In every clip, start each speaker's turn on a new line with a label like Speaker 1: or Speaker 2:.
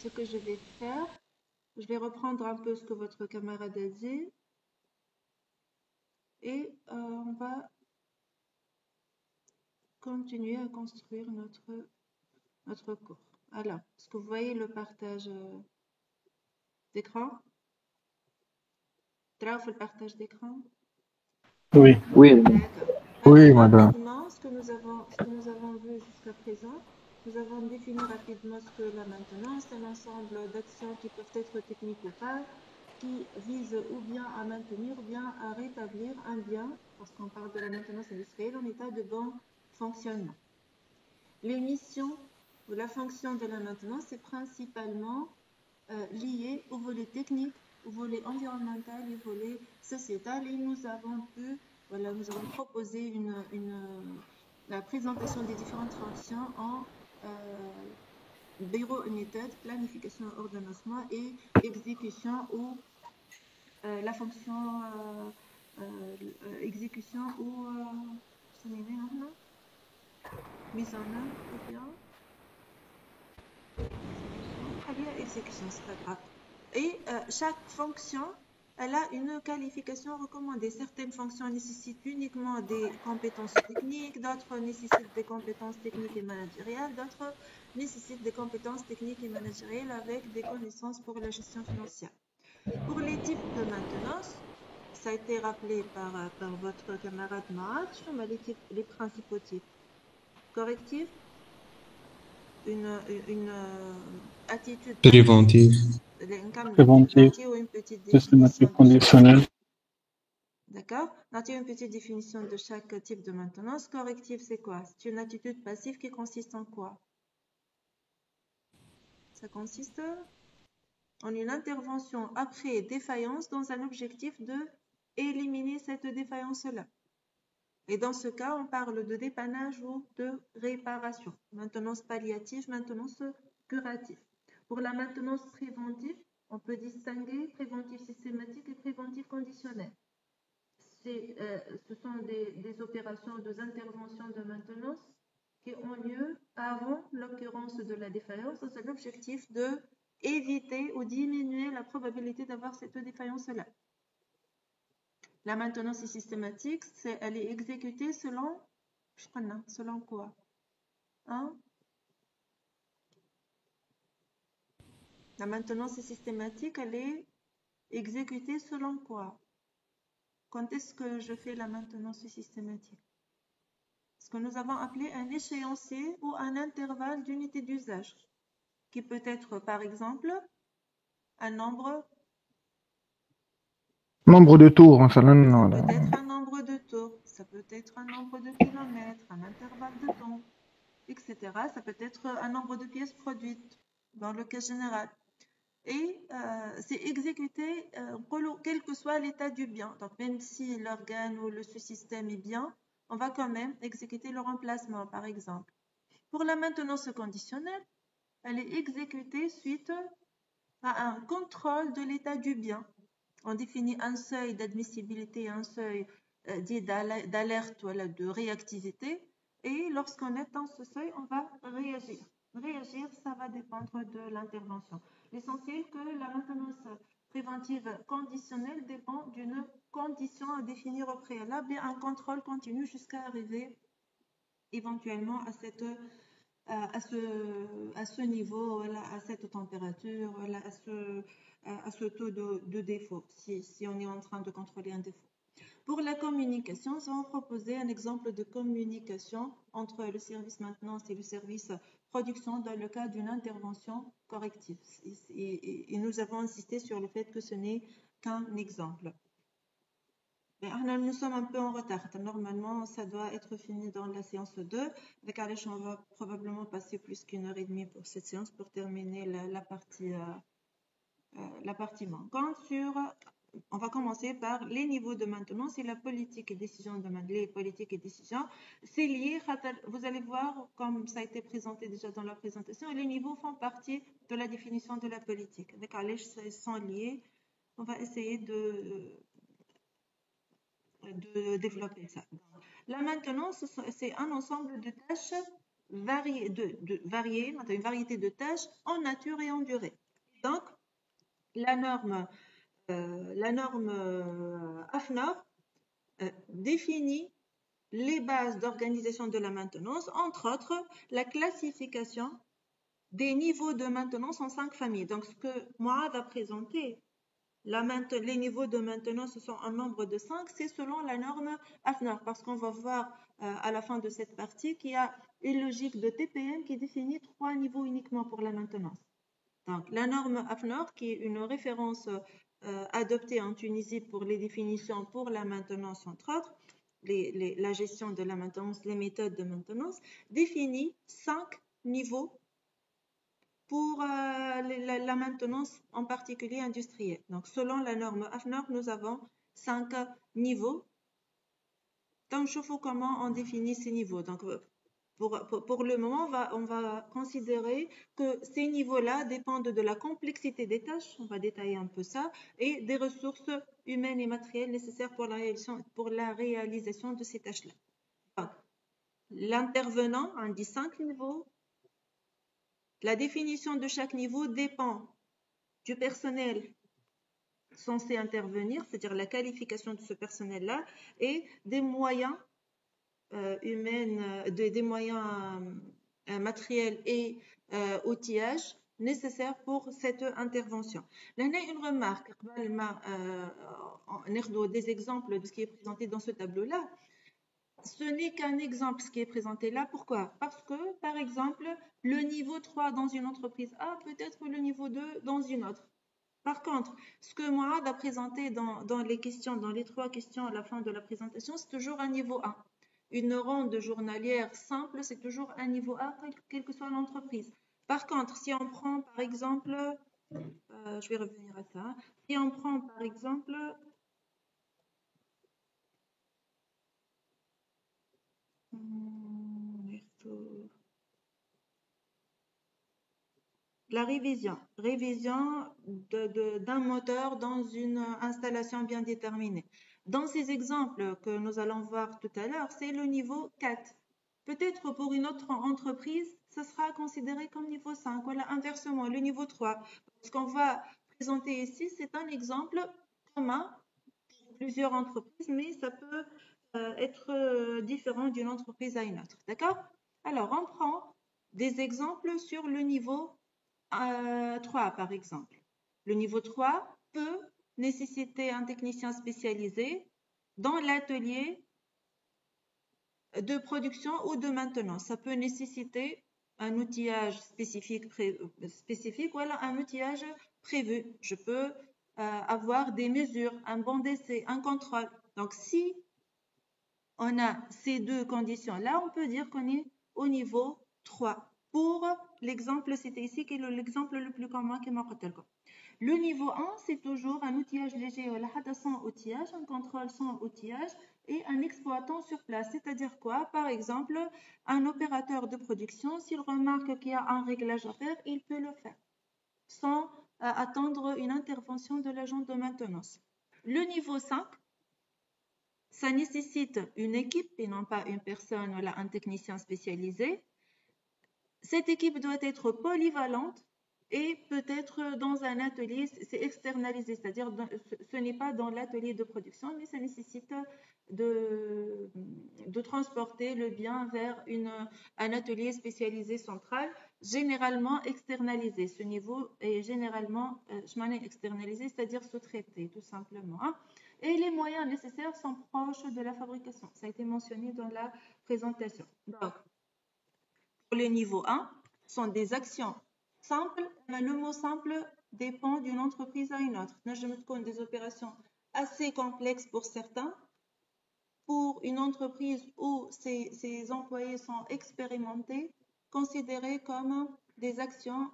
Speaker 1: ce que je vais faire, je vais reprendre un peu ce que votre camarade a dit et on va continuer à construire notre cours. Alors, est-ce que vous voyez le partage d'écran? Trauf le partage d'écran?
Speaker 2: Oui,
Speaker 3: Oui,
Speaker 1: D'accord.
Speaker 2: oui,
Speaker 1: Alors,
Speaker 2: madame.
Speaker 1: rapidement, ce que nous avons vu jusqu'à présent, nous avons défini rapidement ce que la maintenance, un ensemble d'actions qui peuvent être techniques ou pas, qui visent ou bien à maintenir ou bien à rétablir un bien, parce qu'on parle de la maintenance industrielle, en état de bon fonctionnement. Les missions ou la fonction de la maintenance est principalement liée au volet technique, au volet environnemental et au volet sociétal. Et nous avons proposé la présentation des différentes fonctions en bureau méthode, planification, ordonnancement et exécution ou la fonction exécution ou mise en œuvre ou bien exécution, c'est pas grave. Et chaque fonction, elle a une qualification recommandée. Certaines fonctions nécessitent uniquement des compétences techniques, d'autres nécessitent des compétences techniques et managériales, d'autres nécessitent des compétences techniques et managériales avec des connaissances pour la gestion financière. Pour les types de maintenance, ça a été rappelé par votre camarade Maat, les principaux types. Correctif, une attitude
Speaker 2: Préventif, préventif,
Speaker 1: ou une petite définition
Speaker 2: systématique,
Speaker 1: de chaque.
Speaker 2: conditionnel.
Speaker 1: D'accord? Une petite définition de chaque type de maintenance. Correctif, c'est quoi? C'est une attitude passive qui consiste en quoi? Ça consiste en une intervention après défaillance dans un objectif de éliminer cette défaillance-là. Et dans ce cas, on parle de dépannage ou de réparation. Maintenance palliative, maintenance curative. Pour la maintenance préventive, on peut distinguer préventif systématique et préventif conditionnel. Ce sont des opérations, des interventions de maintenance qui ont lieu avant l'occurrence de la défaillance dans l'objectif de éviter ou diminuer la probabilité d'avoir cette défaillance-là. La maintenance systématique, elle est exécutée selon quoi? Hein? La maintenance systématique, elle est exécutée selon quoi? Quand est-ce que je fais la maintenance systématique? Ce que nous avons appelé un échéancier ou un intervalle d'unité d'usage, qui peut être par exemple un nombre.
Speaker 2: Nombre de tours,
Speaker 1: Ça
Speaker 2: مثلا.
Speaker 1: peut être un nombre de tours, ça peut être un nombre de kilomètres, un intervalle de temps, etc. Ça peut être un nombre de pièces produites dans le cas général. Et c'est exécuté quel que soit l'état du bien. Donc même si l'organe ou le sous-système est bien, on va quand même exécuter le remplacement, par exemple. Pour la maintenance conditionnelle, elle est exécutée suite à un contrôle de l'état du bien. On définit un seuil d'admissibilité, un seuil dit d'alerte ou de réactivité. Et lorsqu'on atteint ce seuil, on va réagir. Réagir, ça va dépendre de l'intervention. L'essentiel est que la maintenance préventive conditionnelle dépend d'une condition à définir au préalable et un contrôle continu jusqu'à arriver éventuellement à ce niveau, voilà, à cette température, voilà, à ce taux de défaut, si on est en train de contrôler un défaut. Pour la communication, nous avons proposé un exemple de communication entre le service maintenance et le service production dans le cas d'une intervention corrective. Et nous avons insisté sur le fait que ce n'est qu'un exemple. Nous sommes un peu en retard. Normalement, ça doit être fini dans la séance 2. On va probablement passer plus qu'1h30 pour cette séance pour terminer la partie manquante. On va commencer par les niveaux de maintenance et la politique et décision de les politiques et décisions. C'est lié, vous allez voir, comme ça a été présenté déjà dans la présentation, les niveaux font partie de la définition de la politique. Ils sont liés. On va essayer de développer ça. La maintenance, c'est un ensemble de tâches variée, une variété de tâches en nature et en durée. Donc, la norme AFNOR définit les bases d'organisation de la maintenance, entre autres la classification des niveaux de maintenance en 5 familles. Donc, ce que Mourad a présenté, les niveaux de maintenance sont un nombre de 5, c'est selon la norme AFNOR, parce qu'on va voir à la fin de cette partie qu'il y a une logique de TPM qui définit 3 niveaux uniquement pour la maintenance. Donc, la norme AFNOR, qui est une référence adoptée en Tunisie pour les définitions pour la maintenance, entre autres, la gestion de la maintenance, les méthodes de maintenance, définit 5 niveaux pour la maintenance, en particulier industrielle. Donc, selon la norme AFNOR, nous avons 5 niveaux. Donc, je vois comment on définit ces niveaux. Donc, pour le moment, on va considérer que ces niveaux-là dépendent de la complexité des tâches, on va détailler un peu ça, et des ressources humaines et matérielles nécessaires pour la réalisation de ces tâches-là. L'intervenant indique 5 niveaux. La définition de chaque niveau dépend du personnel censé intervenir, c'est-à-dire la qualification de ce personnel-là, et des moyens humains, des moyens matériels et outillages nécessaires pour cette intervention. Là, on a une remarque, des exemples de ce qui est présenté dans ce tableau-là. Ce n'est qu'un exemple, ce qui est présenté là. Pourquoi? Parce que, par exemple, le niveau 3 dans une entreprise A peut être le niveau 2 dans une autre. Par contre, ce que Mourad a présenté dans les questions, dans les 3 questions à la fin de la présentation, c'est toujours un niveau 1. Une ronde journalière simple, c'est toujours un niveau 1, quelle que soit l'entreprise. Par contre, si on prend par exemple, je vais revenir à ça, si on prend par exemple, la révision d'un moteur dans une installation bien déterminée. Dans ces exemples que nous allons voir tout à l'heure, c'est le niveau 4. Peut-être pour une autre entreprise, ça sera considéré comme niveau 5. Voilà, inversement, le niveau 3. Ce qu'on va présenter ici, c'est un exemple commun pour plusieurs entreprises, mais ça peut être différent d'une entreprise à une autre. D'accord? Alors, on prend des exemples sur le niveau 3, par exemple. Le niveau 3 peut nécessiter un technicien spécialisé dans l'atelier de production ou de maintenance. Ça peut nécessiter un outillage spécifique ou alors un outillage prévu. Je peux avoir des mesures, un banc d'essai, un contrôle. Donc, si on a ces 2 conditions-là, on peut dire qu'on est au niveau 3. Pour l'exemple, c'était ici qui est l'exemple le plus commun qui m'a dit. Le niveau 1, c'est toujours un outillage léger sans outillage, un contrôle sans outillage et un exploitant sur place. C'est-à-dire quoi? Par exemple, un opérateur de production, s'il remarque qu'il y a un réglage à faire, il peut le faire sans attendre une intervention de l'agent de maintenance. Le niveau 5, ça nécessite une équipe et non pas une personne ou un technicien spécialisé. Cette équipe doit être polyvalente et peut-être dans un atelier, c'est externalisé, c'est-à-dire ce n'est pas dans l'atelier de production, mais ça nécessite de transporter le bien vers un atelier spécialisé central, généralement externalisé. Ce niveau est généralement externalisé, c'est-à-dire sous-traité, tout simplement. Et les moyens nécessaires sont proches de la fabrication. Ça a été mentionné dans la présentation. Donc, pour le niveau 1, sont des actions simples. Le mot simple dépend d'une entreprise à une autre. Je me compte des opérations assez complexes pour certains. Pour une entreprise où ses employés sont expérimentés, considérées comme des actions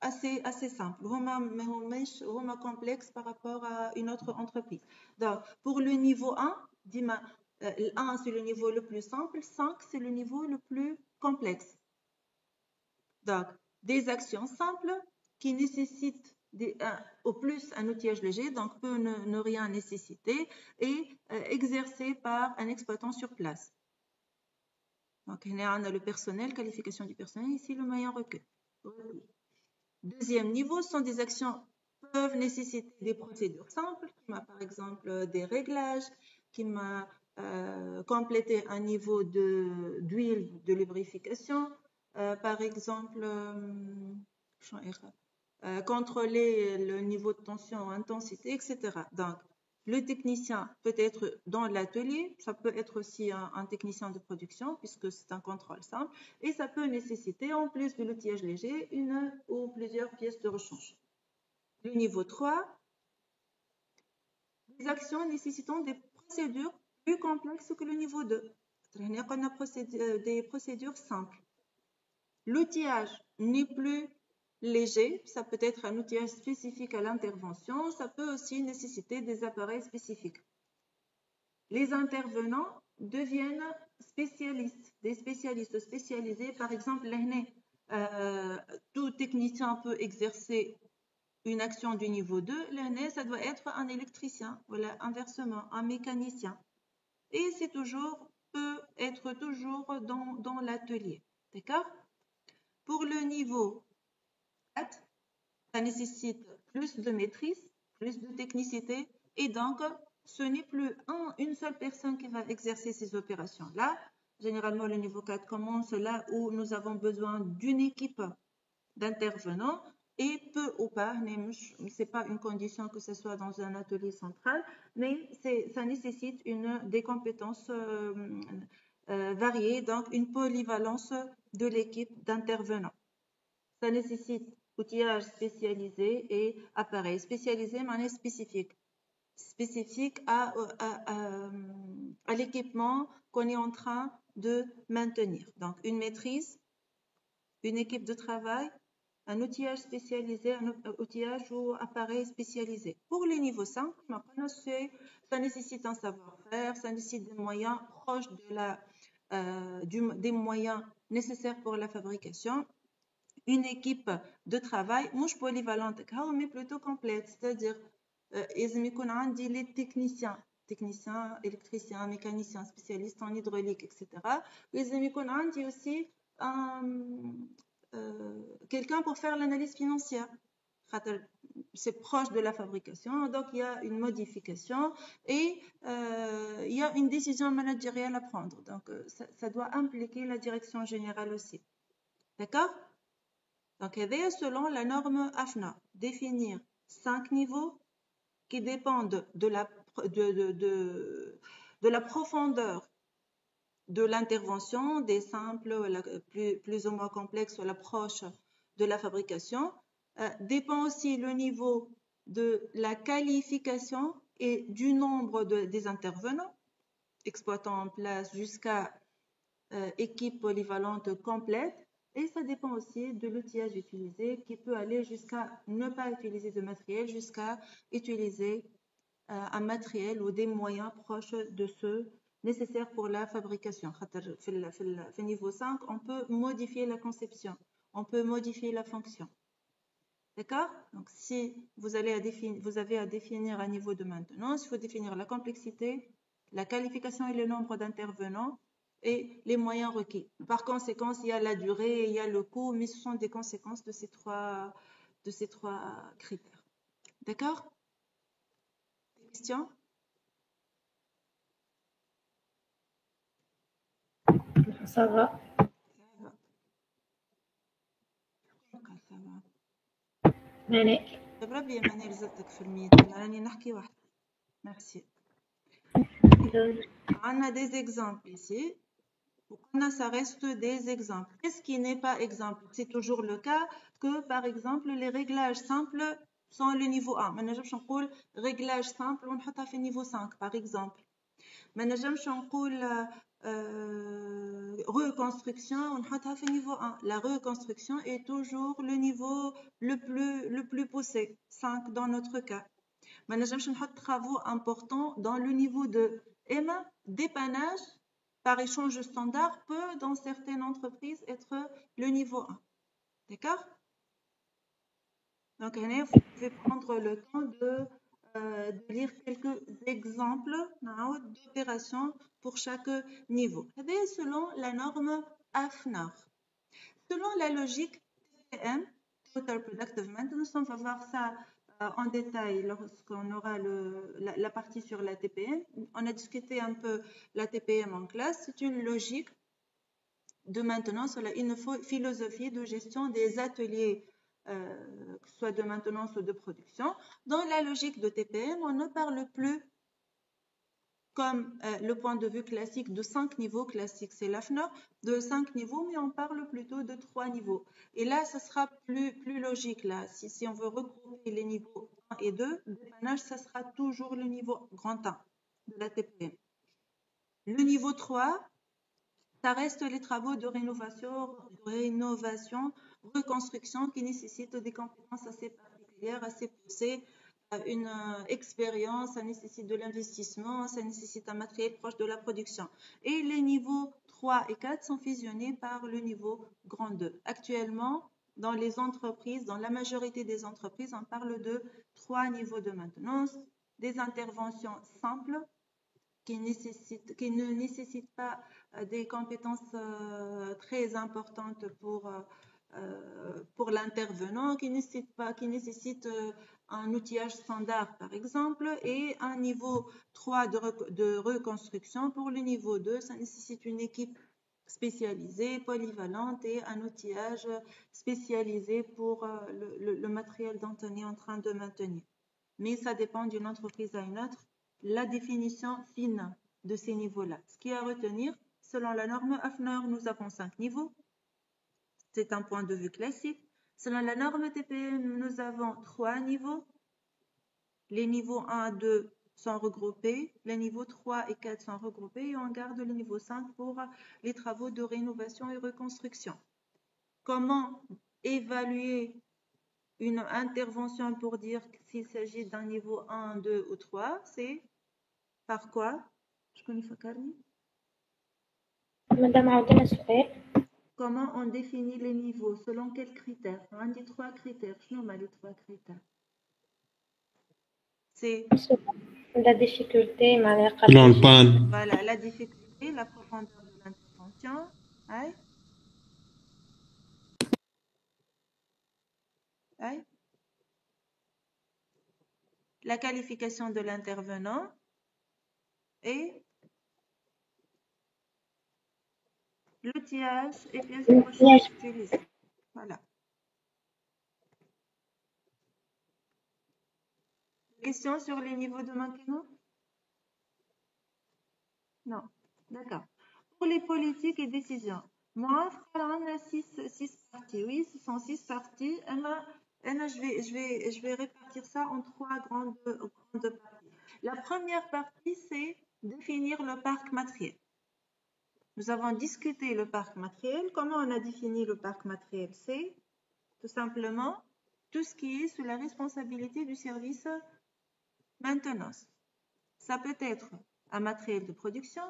Speaker 1: assez simples, vraiment complexes par rapport à une autre entreprise. Donc, pour le niveau 1, 1 c'est le niveau le plus simple, 5 c'est le niveau le plus complexe. Donc, des actions simples qui nécessitent au plus un outillage léger, donc peut ne rien nécessiter, et exercées par un exploitant sur place. Donc, on a le personnel, qualification du personnel, ici le moyen requis. Deuxième niveau sont des actions qui peuvent nécessiter des procédures simples, qui m'a par exemple des réglages, qui m'a complété un niveau d'huile de lubrification, par exemple, contrôler le niveau de tension, intensité, etc. Donc, le technicien peut être dans l'atelier, ça peut être aussi un technicien de production, puisque c'est un contrôle simple, et ça peut nécessiter, en plus de l'outillage léger, une ou plusieurs pièces de rechange. Le niveau 3, des actions nécessitant des procédures plus complexes que le niveau 2. On a des procédures simples. L'outillage n'est plus léger, ça peut être un outillage spécifique à l'intervention, ça peut aussi nécessiter des appareils spécifiques. Les intervenants deviennent spécialistes, des spécialistes spécialisés. Par exemple, tout technicien peut exercer une action du niveau 2. L'année, ça doit être un électricien, voilà, inversement, un mécanicien. Et c'est peut être toujours dans l'atelier. D'accord? Pour le niveau 4, ça nécessite plus de maîtrise, plus de technicité, et donc ce n'est plus une seule personne qui va exercer ces opérations-là. Généralement, le niveau 4 commence là où nous avons besoin d'une équipe d'intervenants, et peu ou pas, ce n'est pas une condition que ce soit dans un atelier central, mais ça nécessite des compétences variées, donc une polyvalence de l'équipe d'intervenants. Ça nécessite outillage spécialisé et appareil spécialisé, mais spécifique à l'équipement qu'on est en train de maintenir. Donc, une maîtrise, une équipe de travail, un outillage spécialisé, un outillage ou appareil spécialisé. Pour le niveau 5, ça nécessite un savoir-faire, ça nécessite des moyens proches des moyens nécessaires pour la fabrication. Une équipe de travail, مش polyvalente, mais plutôt complète, c'est-à-dire لازم يكون عندي les techniciens, électriciens, mécaniciens, spécialistes en hydraulique, etc. لازم يكون عندي aussi quelqu'un pour faire l'analyse financière. C'est proche de la fabrication, donc il y a une modification et il y a une décision managériale à prendre. Donc ça doit impliquer la direction générale aussi. D'accord? Donc, selon la norme AFNA, définir 5 niveaux qui dépendent de la profondeur de l'intervention, des simples, plus ou moins complexes, ou l'approche de la fabrication. Dépend aussi le niveau de la qualification et du nombre des intervenants, exploitants en place jusqu'à équipe polyvalente complète. Et ça dépend aussi de l'outillage utilisé qui peut aller jusqu'à ne pas utiliser de matériel, jusqu'à utiliser un matériel ou des moyens proches de ceux nécessaires pour la fabrication. Au niveau 5, on peut modifier la conception, on peut modifier la fonction. D'accord? Donc, si vous avez à définir un niveau de maintenance, il faut définir la complexité, la qualification et le nombre d'intervenants, et les moyens requis. Par conséquent, il y a la durée, il y a le coût, mais ce sont des conséquences de ces trois critères. D'accord? Des questions?
Speaker 3: Ça va.
Speaker 1: Ça va.
Speaker 3: مالك.
Speaker 1: بربي ماني رزقتك في الميت، راني نحكي واحد. Merci. On a des exemples ici. Ça reste des exemples. Qu'est-ce qui n'est pas exemple? C'est toujours le cas que, par exemple, les réglages simples sont le niveau 1. Maintenant, je vais réglage simple, on va le niveau 5, par exemple. Maintenant, je vais reconstruction, on va le niveau 1. La reconstruction est toujours le niveau le plus poussé, 5 dans notre cas. Maintenant, je vais travaux importants dans le niveau 2. Et dépannage par échange standard peut, dans certaines entreprises, être le niveau 1. D'accord? Donc, vous pouvez prendre le temps de de lire quelques exemples d'opérations pour chaque niveau. Selon la norme AFNOR. Selon la logique TPM, Total Productive Maintenance, on va voir ça en détail lorsqu'on aura la partie sur la TPM. On a discuté un peu la TPM en classe. C'est une logique de maintenance, une philosophie de gestion des ateliers, que ce soit de maintenance ou de production. Dans la logique de TPM, on ne parle plus comme le point de vue classique de 5 niveaux, classique c'est l'AFNOR, de 5 niveaux, mais on parle plutôt de 3 niveaux. Et là, ce sera plus logique. Là. Si on veut regrouper les niveaux 1 et 2, le dépannage, ça sera toujours le niveau grand 1 de la TPM. Le niveau 3, ça reste les travaux de rénovation, reconstruction qui nécessitent des compétences assez particulières, assez poussées, une expérience, ça nécessite de l'investissement, ça nécessite un matériel proche de la production. Et les niveaux 3 et 4 sont fusionnés par le niveau grand 2. Actuellement, dans les entreprises, dans la majorité des entreprises, on parle de 3 niveaux de maintenance, des interventions simples, qui ne nécessitent pas des compétences très importantes pour l'intervenant, qui nécessitent un outillage standard, par exemple, et un niveau 3 de reconstruction. Pour le niveau 2, ça nécessite une équipe spécialisée, polyvalente et un outillage spécialisé pour le matériel dont on est en train de maintenir. Mais ça dépend d'une entreprise à une autre. La définition fine de ces niveaux-là. Ce qui est à retenir, selon la norme AFNOR, nous avons 5 niveaux. C'est un point de vue classique. Selon la norme TPM, nous avons 3 niveaux. Les niveaux 1 et 2 sont regroupés. Les niveaux 3 et 4 sont regroupés et on garde le niveau 5 pour les travaux de rénovation et reconstruction. Comment évaluer une intervention pour dire s'il s'agit d'un niveau 1, 2 ou 3, c'est par quoi? Je connais Fakarni.
Speaker 3: Madame Aoudena Souhail.
Speaker 1: Comment on définit les niveaux? Selon quels critères? On dit 3 critères. Je nomme les 3 critères. C'est
Speaker 3: La difficulté,
Speaker 1: voilà, la difficulté, la profondeur de l'intervention. Aïe. Aïe. La qualification de l'intervenant et l'outillage et pièces détachées utilisées. Voilà. Question sur les niveaux de maintenance? Non. D'accord. Pour les politiques et décisions, moi, on a 6 parties. Oui, ce sont 6 parties. Je vais répartir ça en 3 grandes parties. La première partie, c'est définir le parc matériel. Nous avons discuté le parc matériel. Comment on a défini le parc matériel? C'est tout simplement tout ce qui est sous la responsabilité du service maintenance. Ça peut être un matériel de production,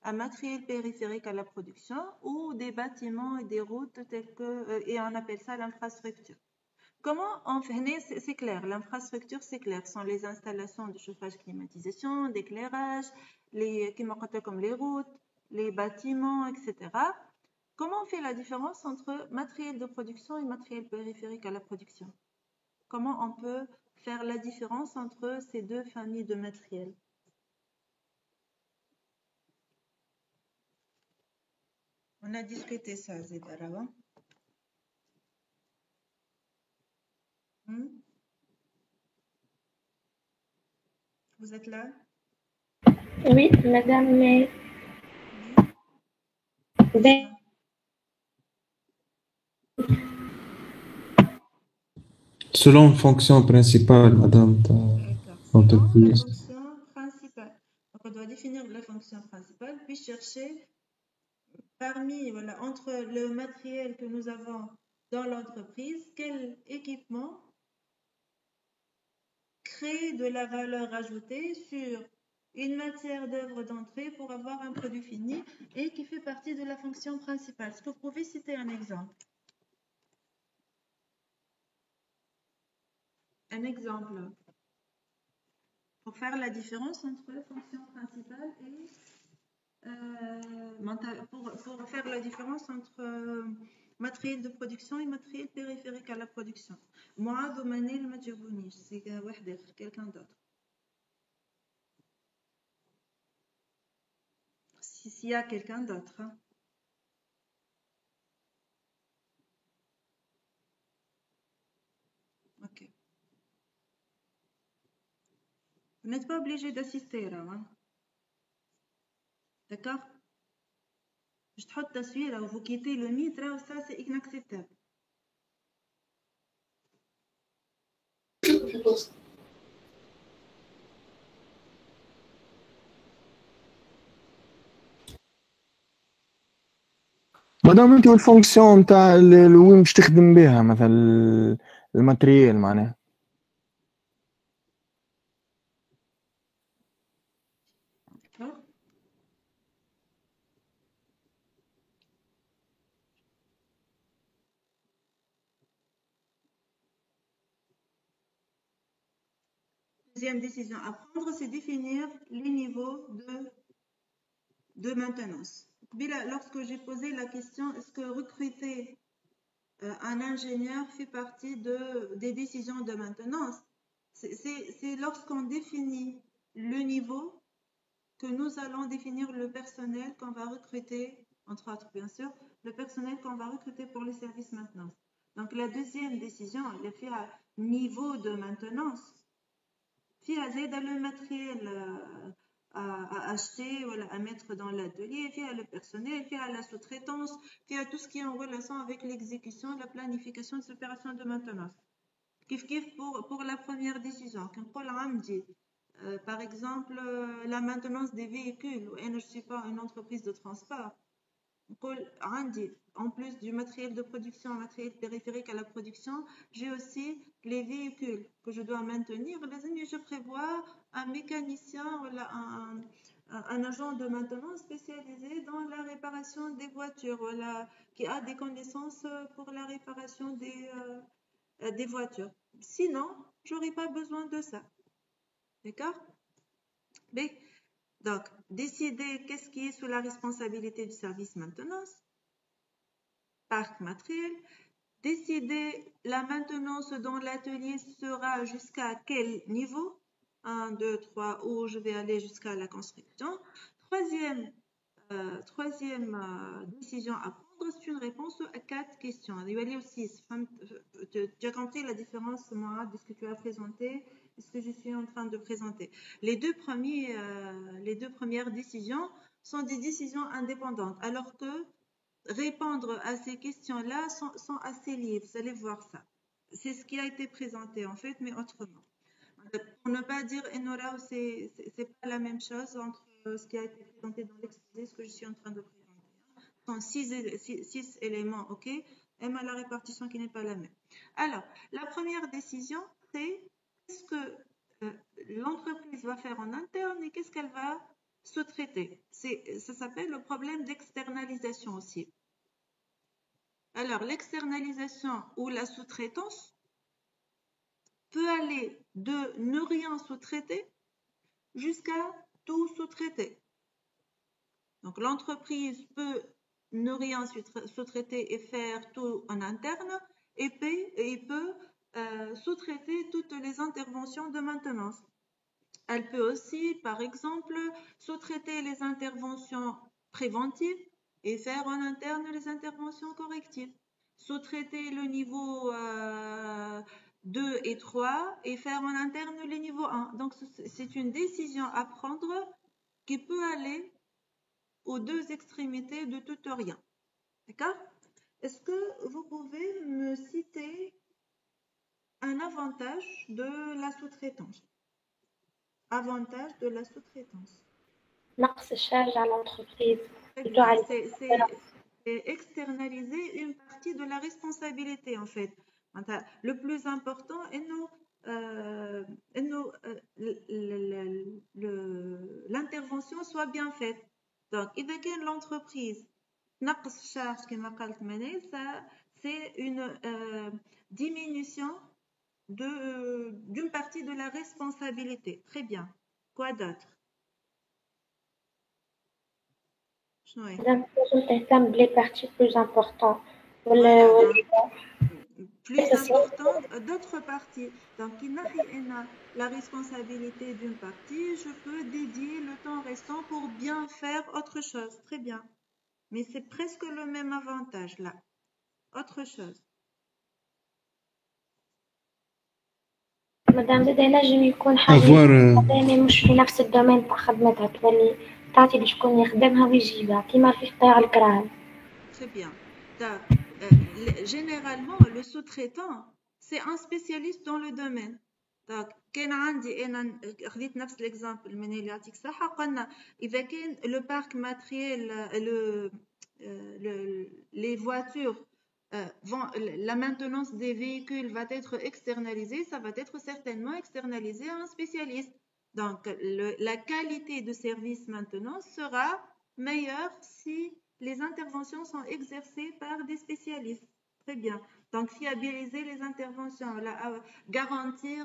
Speaker 1: un matériel périphérique à la production ou des bâtiments et des routes tels que, et on appelle ça l'infrastructure. Comment on fait? C'est clair, l'infrastructure c'est clair, ce sont les installations de chauffage, climatisation, d'éclairage, comme les routes, les bâtiments, etc. Comment on fait la différence entre matériel de production et matériel périphérique à la production? Comment on peut faire la différence entre ces deux familles de matériel? On a discuté ça, Zédar, avant. Vous êtes là?
Speaker 3: Oui, madame, mais...
Speaker 1: Oui.
Speaker 4: Selon fonction principale, madame.
Speaker 1: Selon la fonction principale. Donc, on doit définir la fonction principale, puis chercher parmi, voilà, entre le matériel que nous avons dans l'entreprise, quel équipement crée de la valeur ajoutée sur une matière d'œuvre d'entrée pour avoir un produit fini et qui fait partie de la fonction principale. Est-ce que vous pouvez citer un exemple? Un exemple. pour faire la différence entre fonction principale et pour faire la différence entre matériel de production et matériel périphérique à la production. Moi, domaine le matjoubounish, c'est quelqu'un d'autre. S'il y a quelqu'un d'autre. Hein. Ok. Vous n'êtes pas obligé d'assister là. Hein. D'accord? Je te rends taswira, vous quittez le mythe, là, ça c'est inacceptable.
Speaker 2: مادام انت والفونكسيون نتاع وين باش تخدم بها مثلا الماتريال معناها.
Speaker 1: Deuxième décision à prendre, c'est définir les niveaux de maintenance. Lorsque j'ai posé la question, est-ce que recruter un ingénieur fait partie des décisions de maintenance? C'est lorsqu'on définit le niveau que nous allons définir le personnel qu'on va recruter, entre autres bien sûr, le personnel qu'on va recruter pour les services maintenance. Donc la deuxième décision, elle est faite à niveau de maintenance. فيها زايدة le matériel à acheter ou à mettre dans l'atelier, فيها le personnel, فيها la sous-traitance, فيها tout ce qui est en relation avec l'exécution, la planification des opérations de maintenance. Kif pour la première décision, quand on dit par exemple la maintenance des véhicules, ou je ne suis pas une entreprise de transport, en plus du matériel de production, matériel périphérique à la production, j'ai aussi les véhicules que je dois maintenir. Je prévois un mécanicien ou un agent de maintenance spécialisé dans la réparation des voitures, qui a des connaissances pour la réparation des voitures. Sinon, je n'aurai pas besoin de ça. D'accord? Donc, décider qu'est-ce qui est sous la responsabilité du service maintenance, parc matériel, décider la maintenance dans l'atelier sera jusqu'à quel niveau, 1, 2, 3, où je vais aller jusqu'à la construction. Troisième décision à prendre, c'est une réponse à 4 questions. Il y a aussi, tu as compris la différence, moi, de ce que tu as présenté et ce que je suis en train de présenter. Les deux premières décisions sont des décisions indépendantes, alors que répondre à ces questions-là sont assez liées. Vous allez voir ça. C'est ce qui a été présenté, en fait, mais autrement. Pour ne pas dire Enora, c'est pas la même chose entre ce qui a été présenté dans l'exposé et ce que je suis en train de présenter. Ce sont 6 éléments, ok, et la répartition qui n'est pas la même. Alors, la première décision, c'est qu'est-ce que l'entreprise va faire en interne et qu'est-ce qu'elle va sous-traiter. Ça s'appelle le problème d'externalisation aussi. Alors, l'externalisation ou la sous-traitance peut aller de ne rien sous-traiter jusqu'à tout sous-traiter. Donc, l'entreprise peut ne rien sous-traiter et faire tout en interne et peut sous-traiter toutes les interventions de maintenance. Elle peut aussi, par exemple, sous-traiter les interventions préventives et faire en interne les interventions correctives. Sous-traiter le niveau 2 et 3 et faire en interne le niveau 1. Donc, c'est une décision à prendre qui peut aller aux deux extrémités de tout ou rien. D'accord? Est-ce que vous pouvez me citer un avantage de la sous-traitance? Avantage de la sous-traitance.
Speaker 3: نقص الشارج على l'entreprise.
Speaker 1: C'est externaliser une partie de la responsabilité en fait. Le plus important est l'intervention soit bien faite. Donc, إذا كان l'entreprise نقص charge كما قالت منال, c'est une diminution d'une partie de la responsabilité. Très bien. Quoi d'autre? شنو هي؟
Speaker 3: مادام لازم تهتم بلي بارتي بلوز امبورطون
Speaker 1: Voilà,
Speaker 3: ولا
Speaker 1: donc plus important d'autres parties. Donc, il a la responsabilité d'une partie, je peux dédier le temps restant pour bien faire autre chose. Très bien. Mais c'est presque le même avantage là. Autre chose.
Speaker 3: مادام زاد ينجم يكون حاجة
Speaker 4: Avoir,
Speaker 3: خدامة مش في نفس الدومين تاع خدمتها تولي تعطي لشكون يخدمها ويجيبها كيما في قطاع الكراهن.
Speaker 1: Très bien. Donc, généralement, le sous-traitant, c'est un spécialiste dans le domaine. Donc, كان عندي أنا خذيت نفس l'exemple من اللي يعطيك صحة قلنا إذا كان le parc matériel les voitures la maintenance des véhicules va être externalisée, ça va être certainement externalisé à un spécialiste. Donc, la qualité de service maintenance sera meilleure si les interventions sont exercées par des spécialistes. Très bien. Donc, fiabiliser les interventions, garantir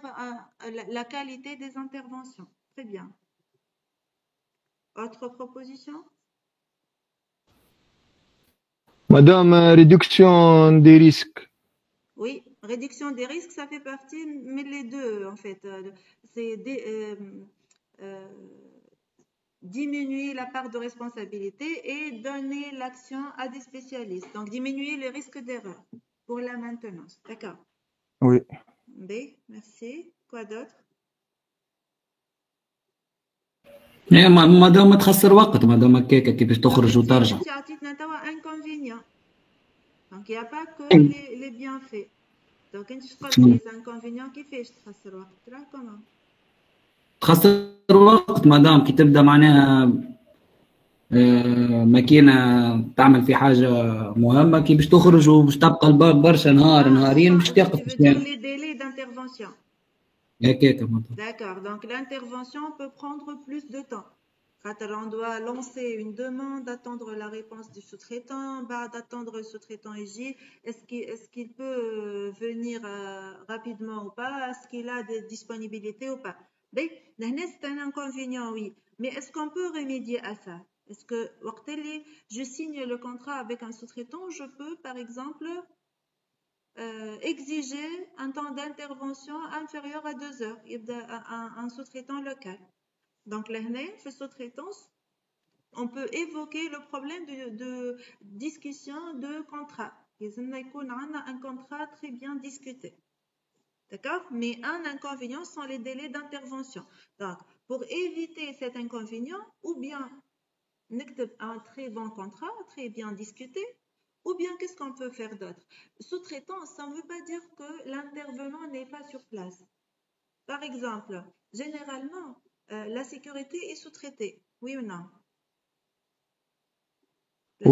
Speaker 1: la qualité des interventions. Très bien. Autre proposition?
Speaker 2: Madame, réduction des risques.
Speaker 1: Oui, réduction des risques, ça fait partie, mais les deux, en fait. C'est diminuer la part de responsabilité et donner l'action à des spécialistes. Donc, diminuer les risques d'erreur pour la maintenance. D'accord.
Speaker 2: Oui.
Speaker 1: B, merci. Quoi d'autre?
Speaker 5: ما دام تخسر وقت ما دام هكاك كيفاش تخرج وترجع.
Speaker 1: Tu as un inconvénient. Donc, il n'y a pas que les bienfaits. Donc, quand tu trouves les inconvénients, كيفاش تخسر وقت؟ راه comment?
Speaker 5: تخسر وقت مادام كي تبدا معناها ماكينة تعمل في حاجة مهمة كي باش تخرج وباش تبقى الباب برشا نهار نهارين باش
Speaker 1: Tu
Speaker 5: تقف
Speaker 1: veux dire les délais d'intervention.
Speaker 5: هكاك.
Speaker 1: D'accord, donc l'intervention peut prendre plus de temps. Quand on doit lancer une demande, attendre la réponse du sous-traitant, d'attendre le sous-traitant IJ, est-ce qu'il peut venir rapidement ou pas, est-ce qu'il a des disponibilités ou pas. Mais c'est un inconvénient, oui. Mais est-ce qu'on peut remédier à ça? Est-ce que, je signe le contrat avec un sous-traitant, je peux, par exemple, exiger un temps d'intervention inférieur à 2 heures, un sous-traitant local. Donc, là, في sous-traitance, on peut évoquer le problème de discussion de contrat. Un contrat très bien discuté. D'accord? Mais un inconvénient sont les délais d'intervention. Donc, pour éviter cet inconvénient, ou bien un très bon contrat, très bien discuté, ou bien qu'est-ce qu'on peut faire d'autre? Sous-traitance, ça ne veut pas dire que l'intervenant n'est pas sur place. Par exemple, généralement, la sécurité est sous-traitée, oui ou non?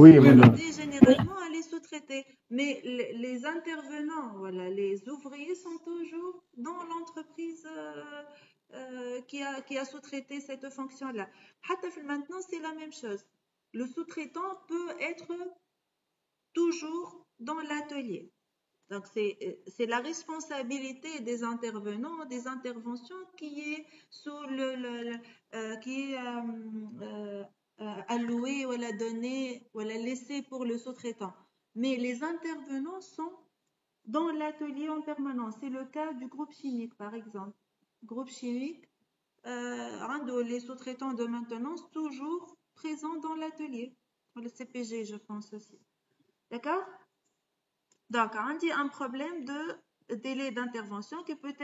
Speaker 2: Oui,
Speaker 1: sécurité, généralement, elle est sous-traitée, mais les intervenants, voilà, les ouvriers sont toujours dans l'entreprise qui a sous-traité cette fonction-là. Maintenant, c'est la même chose. Le sous-traitant peut être toujours dans l'atelier. Donc, c'est la responsabilité des intervenants, des interventions qui est sous qui est allouée ou la donnée ou la laissée pour le sous-traitant. Mais les intervenants sont dans l'atelier en permanence. C'est le cas du groupe chimique, par exemple. Groupe chimique, les sous-traitants de maintenance toujours présents dans l'atelier. Le CPG, je pense aussi. D'accord? Donc, on dit un problème de délai d'intervention qui peut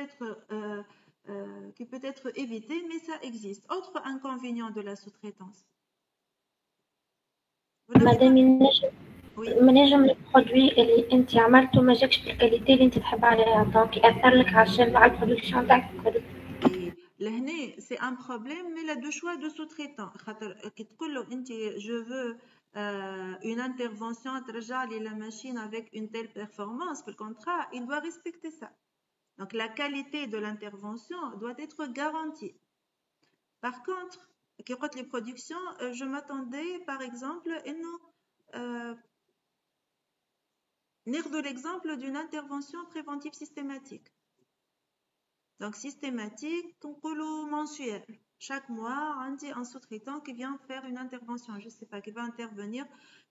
Speaker 1: être évité, mais ça existe. Autre inconvénient de la sous-traitance.
Speaker 3: منجم البرودوي اللي انت عملته ما جاكش بالكاليتي اللي انت تحب عليها دونك ياثر لك على البرودكسيون تاعك.
Speaker 1: لهنا c'est un problème mais il a deux choix de sous-traitant خاطر كي تقول له انت je veux une intervention ترجع لي la machine avec une telle performance pour le contrat, il doit respecter ça. Donc la qualité de l'intervention doit être garantie. Par contre, qui قلت les productions, je m'attendais par exemple ناخذ l'exemple d'une intervention préventive systématique. Donc systématique, نقولوا mensuel. Chaque mois, on dit un sous-traitant qui vient faire une intervention, je ne sais pas, qui va intervenir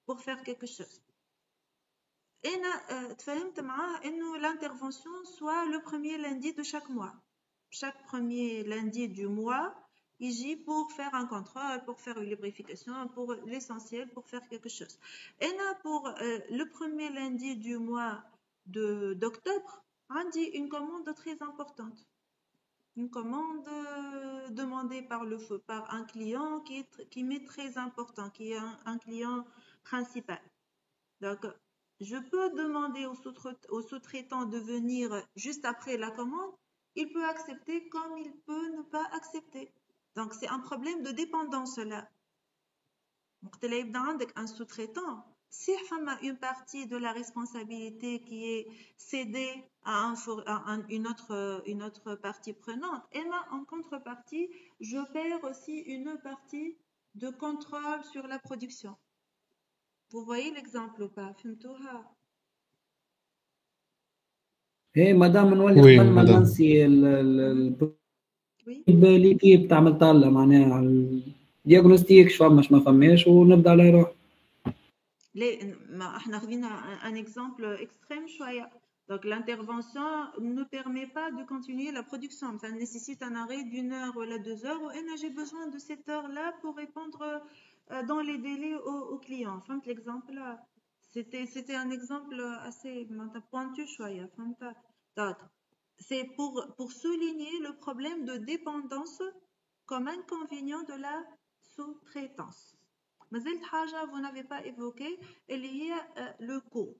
Speaker 1: pour faire quelque chose. Et l'intervention soit le premier lundi de chaque mois. Chaque premier lundi du mois, il gît pour faire un contrôle, pour faire une lubrification, pour l'essentiel, pour faire quelque chose. Et pour le premier lundi du mois d'octobre, on dit une commande très importante. Une commande demandée par un client qui m'est très important, qui est un client principal. Donc, je peux demander au sous-traitant de venir juste après la commande. Il peut accepter comme il peut ne pas accepter. Donc, c'est un problème de dépendance là. Donc, tu as un sous-traitant. Si une partie de la responsabilité qui est cédée à une autre partie prenante, et là, en contrepartie, je perds aussi une partie de contrôle sur la production. Vous voyez l'exemple ou pas? فهمتوها؟
Speaker 5: ايه مادام نولي
Speaker 4: وي
Speaker 5: قبل ما
Speaker 4: مدام.
Speaker 5: ننسي
Speaker 1: Oui.
Speaker 5: ليكيب تعمل طالة معناها الدياغنوستيك شو فماش ما فماش ونبدا على روح.
Speaker 1: ليه ما احنا خدينا un exemple extrême شوية. Donc l'intervention ne permet pas de continuer la production. Ça nécessite un arrêt d'1 heure ou 2 heures. Et j'ai besoin de cette heure-là pour répondre dans les délais aux clients. Enfin, l'exemple là, c'était un exemple assez pointu شوية. Donc, c'est pour souligner le problème de dépendance comme inconvénient de la sous-traitance. Mais vous n'avez pas évoqué, il y a le coût.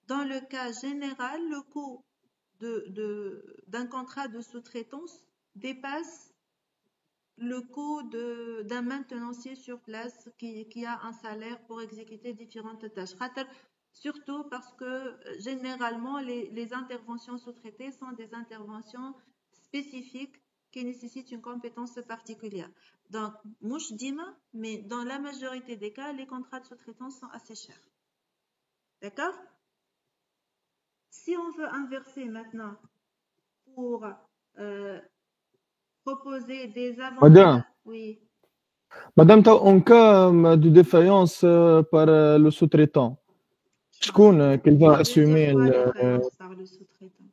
Speaker 1: Dans le cas général, le coût d'un contrat de sous-traitance dépasse le coût d'un maintenancier sur place qui a un salaire pour exécuter différentes tâches. Surtout parce que généralement, les interventions sous-traitées sont des interventions spécifiques qui nécessitent une compétence particulière. Donc, mouche dima, mais dans la majorité des cas, les contrats de sous-traitance sont assez chers. D'accord? Si on veut inverser maintenant pour proposer des avantages... Oui.
Speaker 2: Madame, en cas de défaillance par le sous-traitant, شكون qui va assumer
Speaker 1: défaillance par le sous-traitant.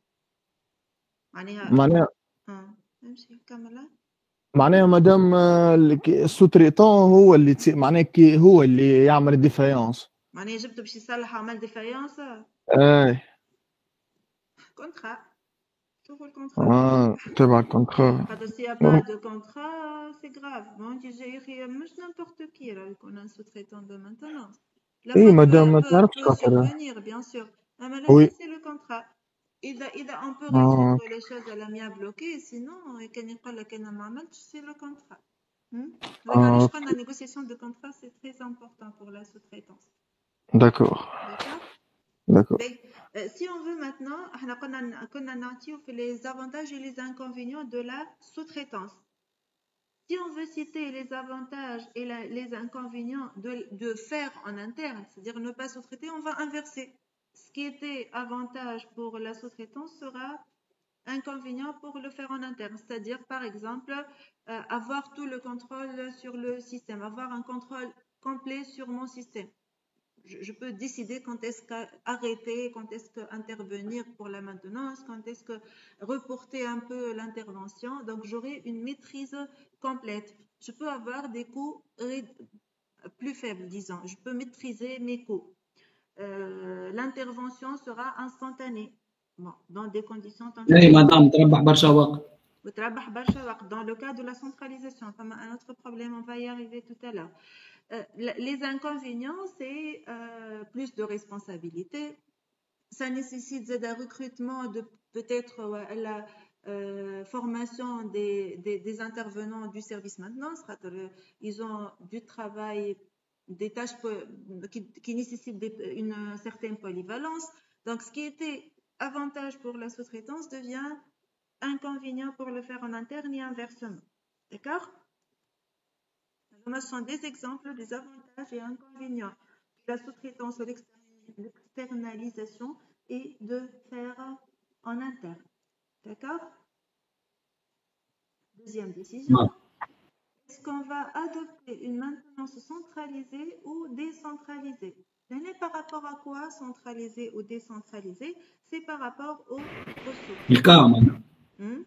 Speaker 2: معناها مدام السوتريتون هو اللي معناها هو اللي يعمل الديفايونس.
Speaker 1: معناها جبته باش يصلح عمل ديفايونس. كونترا. شوفوا الكونترا.
Speaker 2: تبع الكونترا.
Speaker 1: خاطر s'il n'y a pas de contrat, c'est grave. Bon, tu sais, مش n'importe qui là, يكون un sous-traitant de maintenance. La
Speaker 2: madame,
Speaker 1: peut survenir, bien sûr. Mais là, c'est le contrat. إذا on peut résoudre les choses à l'amiable, ok. Sinon, كان يقول لك أنا ما عملتش, c'est le contrat. علاش قلنا la négociation de contrat, c'est très important pour la sous-traitance.
Speaker 2: D'accord.
Speaker 1: Si on veut maintenant, كنا نعطيو في les avantages et les inconvénients de la sous-traitance. Si on veut citer les avantages et les inconvénients de faire en interne, c'est-à-dire ne pas sous-traiter, on va inverser. Ce qui était avantage pour la sous-traitance sera inconvénient pour le faire en interne. C'est-à-dire, par exemple, avoir tout le contrôle sur le système, avoir un contrôle complet sur mon système. Je peux décider quand est-ce qu'arrêter, quand est-ce qu'intervenir pour la maintenance, quand est-ce que reporter un peu l'intervention. Donc, j'aurai une maîtrise complète. Je peux avoir des coûts plus faibles, disons. Je peux maîtriser mes coûts. L'intervention sera instantanée. Bon, dans des conditions...
Speaker 5: Oui, madame, تربح برشا وقت.
Speaker 1: وتربح برشا وقت. Dans le cas de la centralisation, enfin, un autre problème, on va y arriver tout à l'heure. Les inconvénients, c'est plus de responsabilité. Ça nécessite un recrutement de peut-être la formation des intervenants du service maintenance. Ils ont du travail, des tâches qui nécessitent une certaine polyvalence. Donc, ce qui était avantage pour la sous-traitance devient inconvénient pour le faire en interne et inversement. D'accord ? Ce sont des exemples des avantages et inconvénients de la sous-traitance ou l'externalisation et de faire en interne. D'accord? Deuxième décision,
Speaker 5: Ouais.
Speaker 1: est-ce qu'on va adopter une maintenance centralisée ou décentralisée? Par rapport à quoi centralisée ou décentralisée? C'est par rapport aux ressources.
Speaker 5: الكا معناها
Speaker 1: Hmm?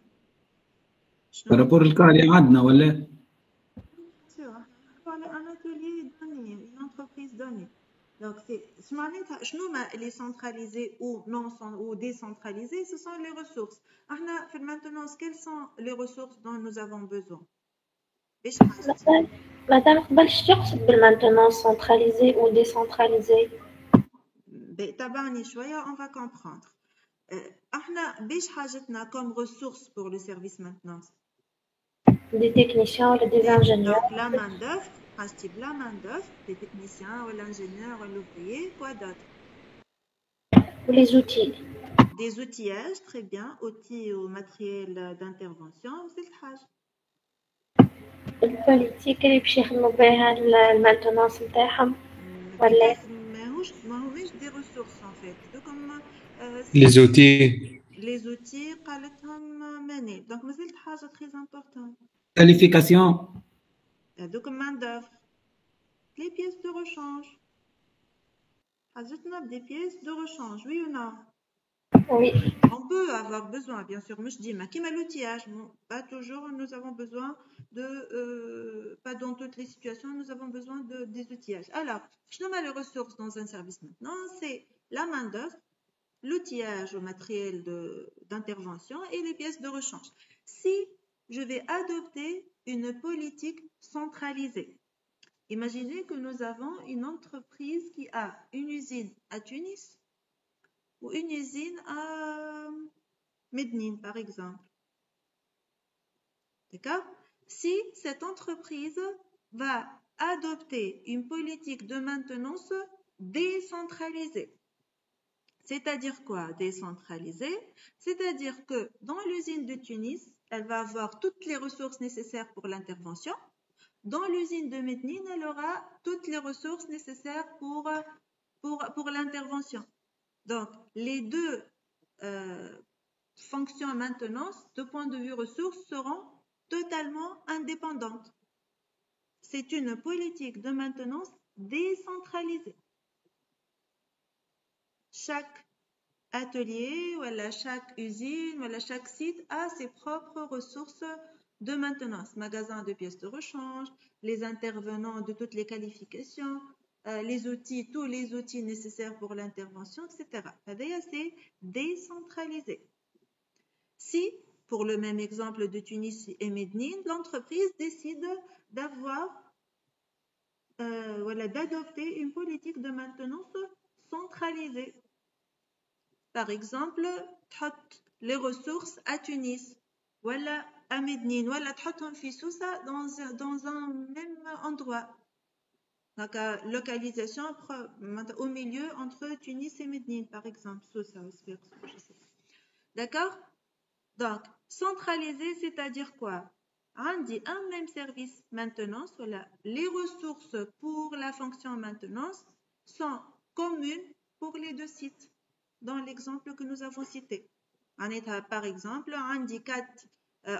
Speaker 5: بارابور الكا اللي عندنا ولا
Speaker 1: Bien sûr, voilà un atelier donné, une entreprise donnée. Donc, les centralisés ou non ou décentralisés, ce sont les ressources. Maintenant, quelles sont les ressources dont nous avons besoin?
Speaker 3: مادام قبلش تقصد بالمانتونونس سنتراليزي ou décentralisé.
Speaker 1: تابعني شوية, on va comprendre. احنا بيش حاجتنا comme ressources pour le service maintenance?
Speaker 3: Des techniciens ou des ingénieurs.
Speaker 1: Donc, la main d'œuvre, la main d'œuvre, des techniciens ou l'ingénieur ou l'ouvrier, quoi d'autre?
Speaker 3: Ou les outils.
Speaker 1: Des outillages, très bien, outils ou matériel d'intervention, c'est le حاجة.
Speaker 3: البوليتيك اللي باش يخدموا بها المانتونونس نتاعهم ولا
Speaker 1: ماهوش des ressources en fait. C'est comme
Speaker 4: Les outils.
Speaker 1: les outils قالتهم مني. Donc مازالت حاجة très importante.
Speaker 5: كاليفيكاسيون
Speaker 1: Donc main d'œuvre. Les pièces de rechange. حاجتنا des pièces de rechange, oui ou non?
Speaker 3: Oui.
Speaker 1: On peut avoir besoin, bien sûr, mais je dis, mais l'outillage, pas toujours, nous avons besoin de, pas dans toutes les situations, nous avons besoin des outillages. Alors, je nomme les ressources dans un service maintenant, c'est la main d'œuvre, l'outillage au matériel d'intervention et les pièces de rechange. Si je vais adopter une politique centralisée, imaginez que nous avons une entreprise qui a une usine à Tunis, ou une usine à Medellín, par exemple. D'accord? Si cette entreprise va adopter une politique de maintenance décentralisée, c'est-à-dire quoi, décentralisée? C'est-à-dire que dans l'usine de Tunis, elle va avoir toutes les ressources nécessaires pour l'intervention. Dans l'usine de Medellín, elle aura toutes les ressources nécessaires pour l'intervention. Donc, les deux fonctions maintenance, de point de vue ressources, seront totalement indépendantes. C'est une politique de maintenance décentralisée. Chaque atelier, voilà, chaque usine, voilà, chaque site a ses propres ressources de maintenance. Magasin de pièces de rechange, les intervenants de toutes les qualifications, les outils, tous les outils nécessaires pour l'intervention, etc. C'est décentralisé. Si, pour le même exemple de Tunis et Medellín, l'entreprise décide d'adopter une politique de maintenance centralisée. Par exemple, les ressources à Tunis, voilà à Medellín, voilà dans un même endroit. Donc, localisation au milieu entre Tunis et Medellín, par exemple. D'accord? Donc, centralisé, c'est-à-dire quoi? On dit un même service maintenance, voilà, les ressources pour la fonction maintenance sont communes pour les deux sites, dans l'exemple que nous avons cité. On est par exemple, on dit 4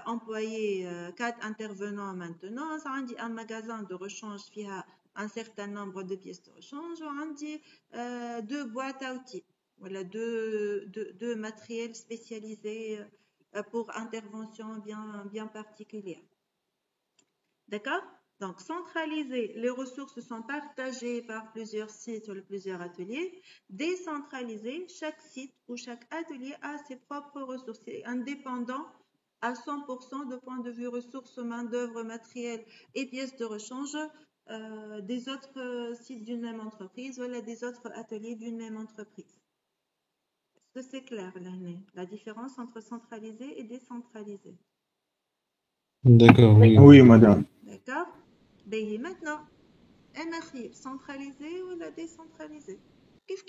Speaker 1: employés, 4 intervenants en maintenance, on dit un magasin de rechange qui a un certain nombre de pièces de rechange, on dit 2 boîtes à outils, voilà, deux matériels spécialisés pour intervention bien particulière. D'accord? Donc, centraliser, les ressources sont partagées par plusieurs sites ou plusieurs ateliers. Décentraliser, chaque site ou chaque atelier a ses propres ressources. C'est indépendant à 100% de point de vue ressources, main-d'œuvre, matériel et pièces de rechange des autres sites d'une même entreprise ou des autres ateliers d'une même entreprise. Est-ce que c'est clair, l'année? La différence entre centralisé et décentralisé?
Speaker 4: D'accord, oui.
Speaker 2: Oui, madame.
Speaker 1: D'accord? Ben, maintenant, un archive centralisé ou la décentralisé? Kif.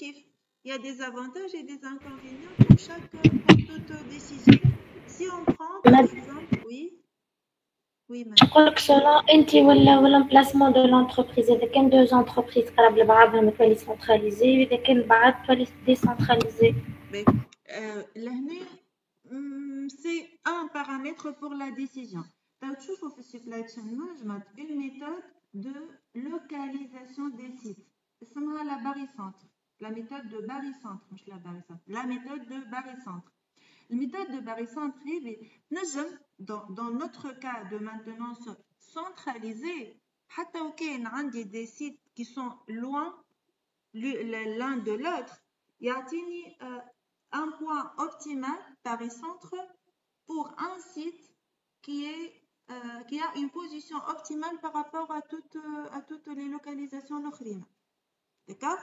Speaker 1: Il y a des avantages et des inconvénients pour toute décision. Si on prend, par exemple, oui, madame.
Speaker 3: Je crois que selon انتي ولا l'emplacement de l'entreprise, إذا كان deux entreprises قراب لبعضهم تولي centralisé وإذا كان بعض تولي décentralisé.
Speaker 1: C'est un paramètre pour la décision. تشوفوا في supply chain management une méthode de localisation des sites اسمها la barycentre, la méthode de barycentre مش la barycentre, la méthode de barycentre. La méthode de barycentre dans notre cas de maintenance centralisée حتى وكان عندي des sites qui sont loin l'un de l'autre يعطيني un point optimal barycentre pour un site qui a une position optimale par rapport à toutes les localisations l'autres. D'accord?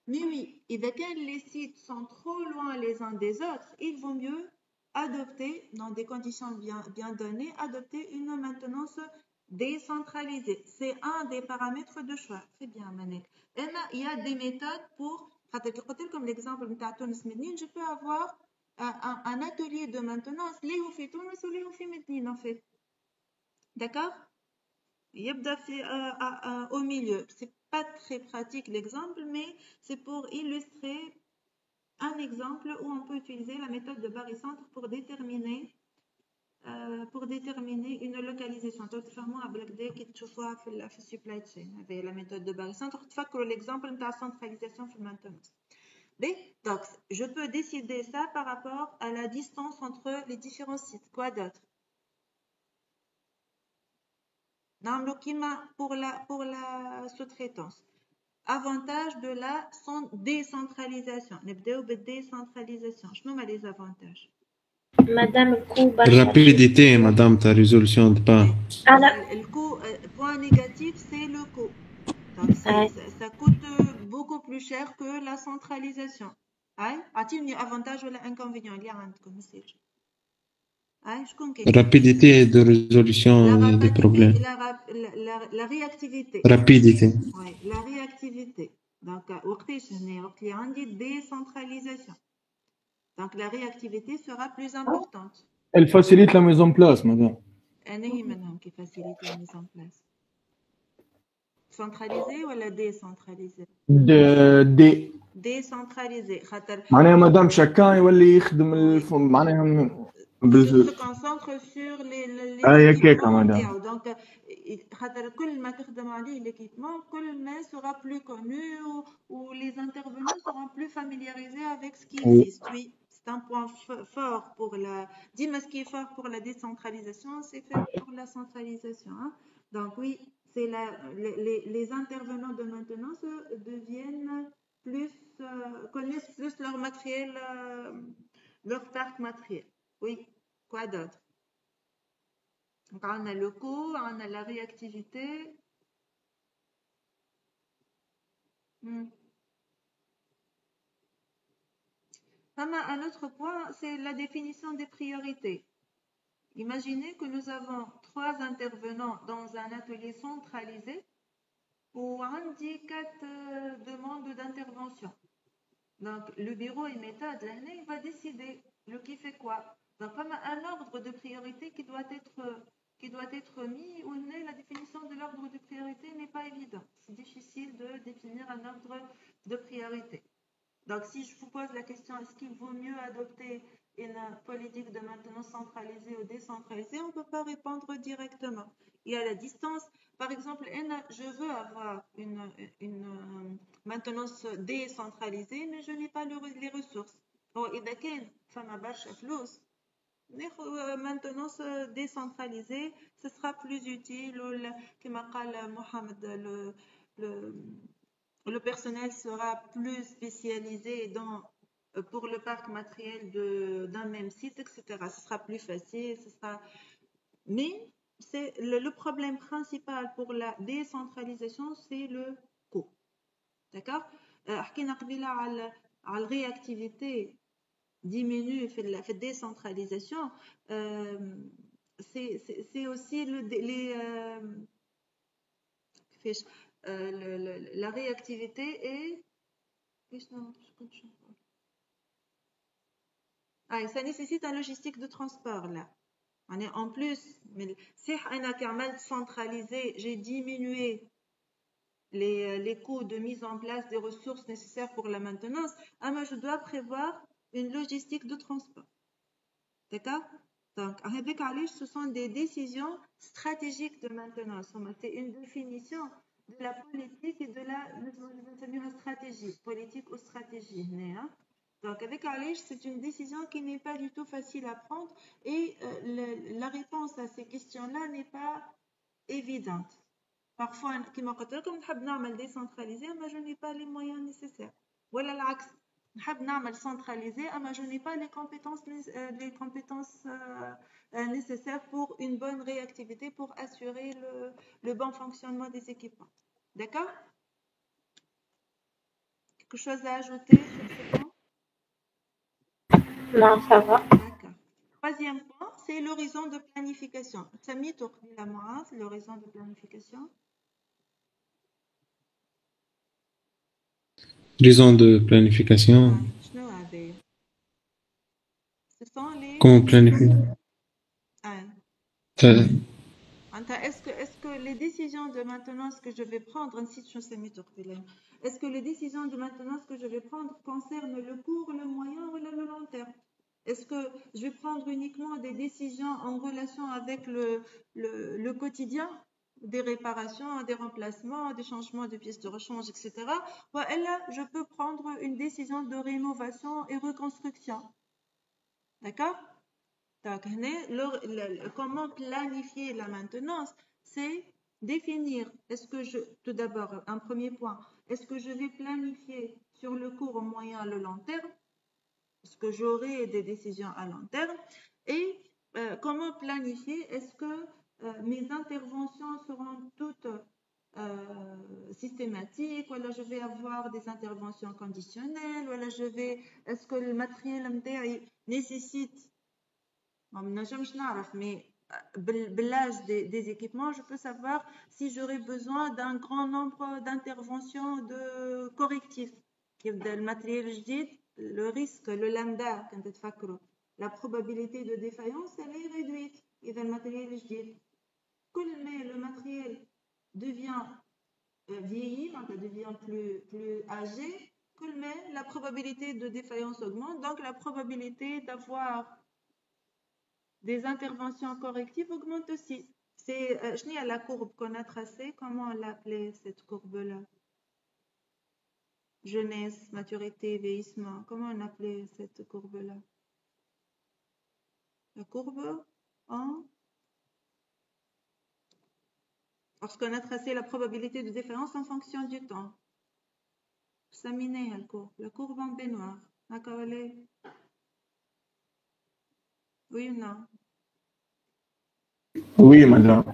Speaker 1: Mais oui, et quand les sites sont trop loin les uns des autres, il vaut mieux adopter, dans des conditions bien données, adopter une maintenance décentralisée. C'est un des paramètres de choix. Très bien, Manek. Et là, il y a des méthodes pour, comme l'exemple de Tunis Medine, je peux avoir un atelier de maintenance, les ou fait Tunis ou les ou fait Medine, en fait. D'accord? يبدأ au milieu. C'est pas très pratique l'exemple, mais c'est pour illustrer un exemple où on peut utiliser la méthode de barycentre pour déterminer une localisation. تفهموها بالكدا كي تشوفوها في supply chain. avec la méthode de barycentre تفكروا l'exemple نتاع centralisation في maintenance. Donc, je peux décider ça par rapport à la distance entre les différents sites. Quoi d'autre? Pour la sous-traitance. Avantage de la décentralisation. نبداو بالدécentralisation. شنو هما les avantages?
Speaker 3: Madame الكو برشا.
Speaker 4: Rapidité, madame, ta résolution de pas.
Speaker 1: Le coût, point négatif, c'est le coût. Donc, ça coûte beaucoup plus cher que la centralisation. A-t-il un avantage ou un inconvénient? Il y a un comme message.
Speaker 4: Rapidité de résolution des problèmes.
Speaker 1: La réactivité.
Speaker 4: Rapidité.
Speaker 1: Oui, la réactivité. Donc, il y a une décentralisation. Donc, la réactivité sera plus importante.
Speaker 2: Elle facilite la mise en place, madame.
Speaker 1: Elle est maintenant qui facilite la mise en place. Centralisée ou la décentralisée? Décentralisée.
Speaker 2: معناها مدام شكان يولي يخدم معناها
Speaker 1: se concentre sur les
Speaker 2: هكاك.
Speaker 1: donc كل ما تخدم عليه l'équipement كل ما sera plus connu ou les intervenants seront plus familiarisés avec ce qui existe. Oui, c'est un point fort pour dis-moi ce qui est fort pour la décentralisation, c'est fait pour la centralisation. Donc oui, c'est les intervenants de maintenance deviennent plus connaissent plus leur matériel, leur parc matériel. Oui, quoi d'autre? On a le coût, on a la réactivité. Un autre point, c'est la définition des priorités. Imaginez que nous avons 3 intervenants dans un atelier centralisé où on dit 4 demandes d'intervention. Donc, le bureau et méthode, il va décider le qui fait quoi. Donc, comme un ordre de priorité qui doit être mis, ou la définition de l'ordre de priorité n'est pas évident. C'est difficile de définir un ordre de priorité. Donc, si je vous pose la question, est-ce qu'il vaut mieux adopter une politique de maintenance centralisée ou décentralisée, on ne peut pas répondre directement. Il y a la distance. Par exemple, je veux avoir une maintenance décentralisée, mais je n'ai pas les ressources. Bon, إذا كان فما برشا فلوس maintenance décentralisée, ce sera plus utile. Comme قال Mohamed, le personnel sera plus spécialisé pour le parc matériel d'un même site, etc. Ce sera plus facile, mais le problème principal pour la décentralisation, c'est le coût. D'accord? حكينا قبيله على الرياكتيفيتي diminue في la décentralisation. C'est aussi la réactivité et ça nécessite un logistique de transport là. En plus, si on centralisé, j'ai diminué les coûts de mise en place des ressources nécessaires pour la maintenance, je dois prévoir une logistique de transport. D'accord? Donc, ce sont des décisions stratégiques de maintenance. C'est une définition de la politique et de la stratégie, politique ou stratégie. Donc, avec Alish, c'est une décision qui n'est pas du tout facile à prendre et la réponse à ces questions-là n'est pas évidente. Parfois, comme je décentraliser, mais je n'ai pas les moyens nécessaires. Voilà l'axe. Je centraliser, mais je n'ai pas les compétences nécessaires pour une bonne réactivité, pour assurer le bon fonctionnement des équipements. D'accord? Quelque chose à ajouter sur ce point?
Speaker 3: Non, ça va.
Speaker 1: D'accord. Troisième point, c'est l'horizon de planification. Samy, tu dis la moi, l'horizon de planification.
Speaker 4: Horizon de planification.
Speaker 1: Ce sont les...
Speaker 4: Comment planifier?
Speaker 1: Est-ce que les décisions de maintenance que je vais prendre, est-ce que les décisions de maintenance que je vais prendre concernent le court, le moyen ou le long terme? Est-ce que je vais prendre uniquement des décisions en relation avec le quotidien, des réparations, des remplacements, des changements de pièces de rechange, etc. Ou là, je peux prendre une décision de rénovation et reconstruction. D'accord? Donc, comment planifier la maintenance? C'est définir, tout d'abord, un premier point, est-ce que je vais planifier sur le court, au moyen, le long terme? Est-ce que j'aurai des décisions à long terme? Et comment planifier? Est-ce que mes interventions seront toutes systématiques? Ou alors je vais avoir des interventions conditionnelles? Ou alors est-ce que le matériel nécessite, mais l'âge des équipements, je peux savoir si j'aurai besoin d'un grand nombre d'interventions de correctifs. Le matériel جديد, le risque, le lambda, la probabilité de défaillance, elle est réduite. Et le matériel جديد, mais le matériel devient vieilli, devient plus âgé, mais la probabilité de défaillance augmente, donc la probabilité d'avoir des interventions correctives augmentent aussi. C'est la courbe qu'on a tracée, comment on l'appelait cette courbe-là? Jeunesse, maturité, vieillissement. Comment on appelait cette courbe-là? La courbe en... Parce qu'on a tracé la probabilité de défaillance en fonction du temps. La courbe en baignoire. D'accord, oui ou non?
Speaker 2: Oui, madame.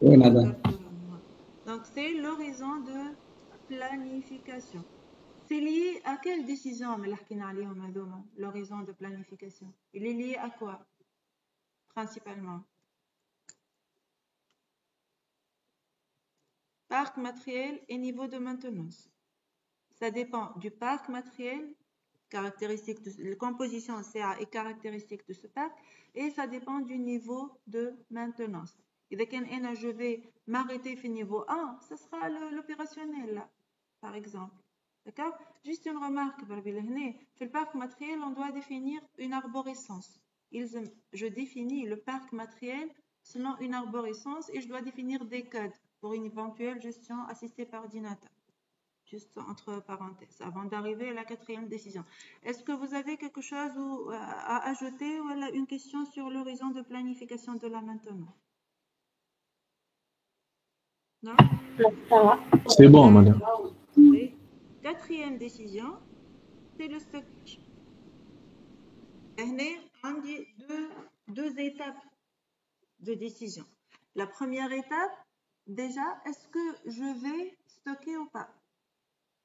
Speaker 5: Oui, madame.
Speaker 1: Donc, c'est l'horizon de planification. C'est lié à quelle décision, l'horizon de planification? Il est lié à quoi, principalement? Parc matériel et niveau de maintenance. Ça dépend du parc matériel, caractéristiques de composition CA et caractéristiques de ce parc, et ça dépend du niveau de maintenance. Et dès que je vais m'arrêter au niveau 1, ce sera l'opérationnel, là, par exemple. D'accord? Juste une remarque, في le parc matériel, on doit définir une arborescence. Je définis le parc matériel selon une arborescence et je dois définir des codes pour une éventuelle gestion assistée par ordinateur. Juste entre parenthèses, avant d'arriver à la quatrième décision. Est-ce que vous avez quelque chose à ajouter ou une question sur l'horizon de planification de la maintenance? Non?
Speaker 3: Ça va.
Speaker 2: C'est bon, madame.
Speaker 1: Oui. Quatrième décision, c'est le stockage. On dit deux étapes de décision. La première étape, déjà, est-ce que je vais stocker ou pas?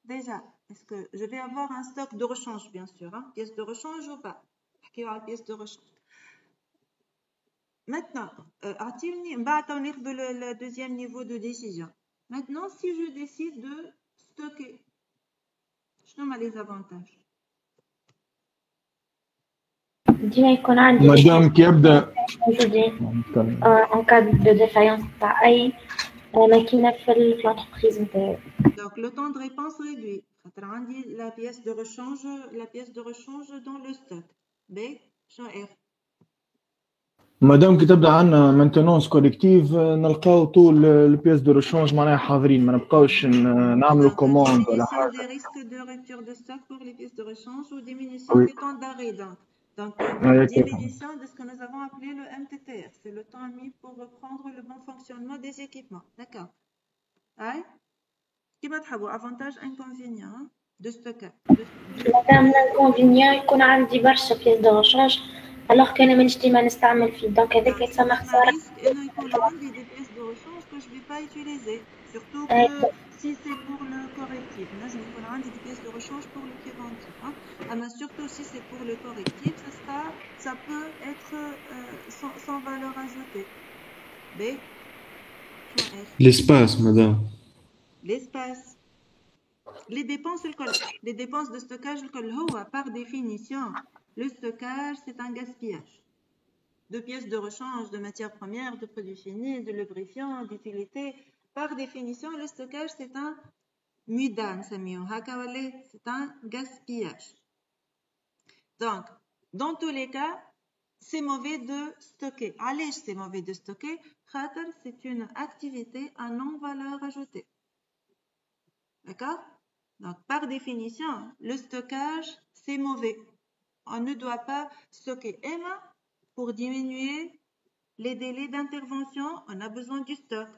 Speaker 1: Déjà, est-ce que je vais avoir un stock de rechange, bien sûr, hein? Pièce de rechange ou pas? Pièce de rechange. Maintenant, le deuxième niveau de décision. Maintenant, si je décide de stocker, quels sont les avantages?
Speaker 2: Madame qui يبدأ
Speaker 3: en cas de défaillance تاع اي ماكينه في l'entreprise نتاعي.
Speaker 1: Donc le temps de réponse réduit. La pièce de rechange dans le stock. B, champ R.
Speaker 2: مادام كي تبدا عندنا مانتونونس كوليكتيف نلقاو طول البيس دو ريشونج معناها حاضرين، ما نبقاوش نعملوا
Speaker 1: Donc,
Speaker 2: كوموند ولا
Speaker 1: diminution
Speaker 2: حاجه.
Speaker 1: des risques de rupture de stock pour les pièces de rechange ou diminution
Speaker 2: وي
Speaker 1: du temps d'arrêt. Donc,
Speaker 2: هيك.
Speaker 1: diminution de ce que nous avons appelé le MTTR. C'est le temps mis pour reprendre le bon fonctionnement des équipements. D'accord. Aïe. Qui va être avantage, inconvénient de stockage.
Speaker 3: مادام الانكونفينيون يكون عندي برشا بيس دو ريشونج alors كان مانيش ديما نستعمل فيه دونك هذاك يتسمى
Speaker 1: Un
Speaker 3: خسارة.
Speaker 1: risque انه يكون عندي des pièces de rechange que je vais pas utiliser, surtout
Speaker 3: أي،
Speaker 1: que si c'est pour le correctif. نجم يكون عندي des pièces de rechange pour le préventif, hein. Mais surtout si c'est pour le correctif, ça peut être sans valeur ajoutée. B.
Speaker 4: L'espace, madame.
Speaker 1: L'espace. Les dépenses de stockage, par définition, le stockage c'est un gaspillage de pièces de rechange, de matières premières, de produits finis, de lubrifiants, d'utilité. Par définition, le stockage, c'est un mudan, c'est un gaspillage. Donc, dans tous les cas, c'est mauvais de stocker. Allez, c'est mauvais de stocker. Khater, c'est une activité à non-valeur ajoutée. D'accord? Donc, par définition, le stockage, c'est mauvais. On ne doit pas stocker. Emma, pour diminuer les délais d'intervention, on a besoin du stock.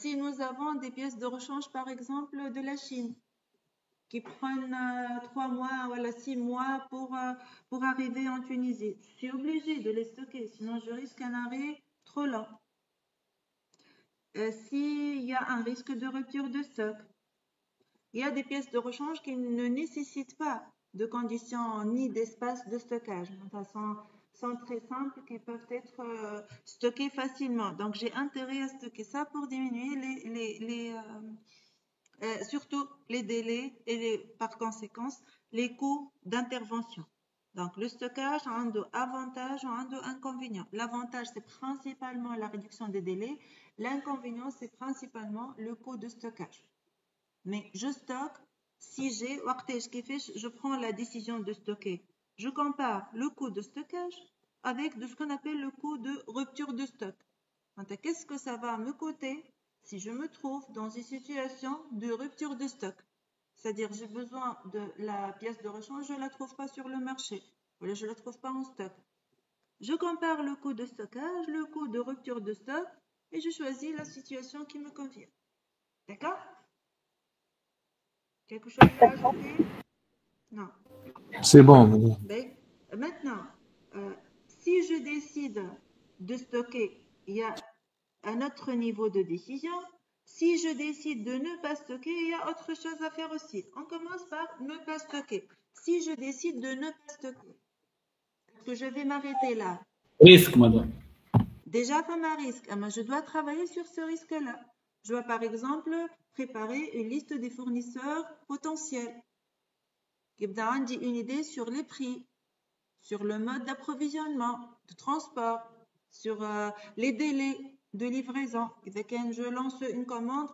Speaker 1: Si nous avons des pièces de rechange, par exemple, de la Chine, qui prennent 3 mois ou 6 mois pour arriver en Tunisie, je suis obligée de les stocker, sinon je risque un arrêt trop lent. S'il y a un risque de rupture de stock, il y a des pièces de rechange qui ne nécessitent pas de conditions ni d'espace de stockage. De toute façon, sont très simples qui peuvent être stockés facilement. Donc, j'ai intérêt à stocker ça pour diminuer surtout les délais et par conséquence les coûts d'intervention. Donc, le stockage a un avantage, a un inconvénient. L'avantage, c'est principalement la réduction des délais. L'inconvénient, c'est principalement le coût de stockage. Mais je stocke si je prends la décision de stocker. Je compare le coût de stockage avec ce qu'on appelle le coût de rupture de stock. Qu'est-ce que ça va me coûter si je me trouve dans une situation de rupture de stock? C'est-à-dire, j'ai besoin de la pièce de rechange, je ne la trouve pas sur le marché, ou je ne la trouve pas en stock. Je compare le coût de stockage, le coût de rupture de stock, et je choisis la situation qui me convient. D'accord? Quelque chose à ajouter? Non.
Speaker 2: C'est bon.
Speaker 1: Maintenant, si je décide de stocker, il y a un autre niveau de décision. Si je décide de ne pas stocker, il y a autre chose à faire aussi. On commence par ne pas stocker. Si je décide de ne pas stocker, est-ce que je vais m'arrêter là?
Speaker 5: Risque, madame.
Speaker 1: Déjà, pas ma risque. Mais je dois travailler sur ce risque-là. Je dois, par exemple, préparer une liste des fournisseurs potentiels. J'ai une idée sur les prix, sur le mode d'approvisionnement, de transport, sur les délais de livraison. Et je lance une commande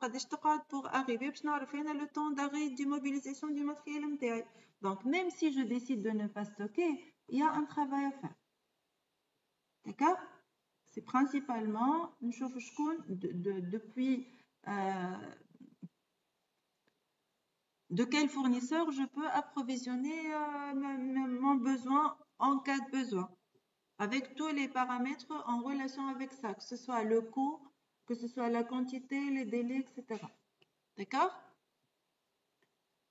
Speaker 1: pour arriver le temps d'arrêt d'immobilisation du matériel MTI. Donc, même si je décide de ne pas stocker, il y a un travail à faire. D'accord? C'est principalement une chose depuis de quel fournisseur je peux approvisionner mon besoin en cas de besoin, avec tous les paramètres en relation avec ça, que ce soit le coût, que ce soit la quantité, les délais, etc. D'accord?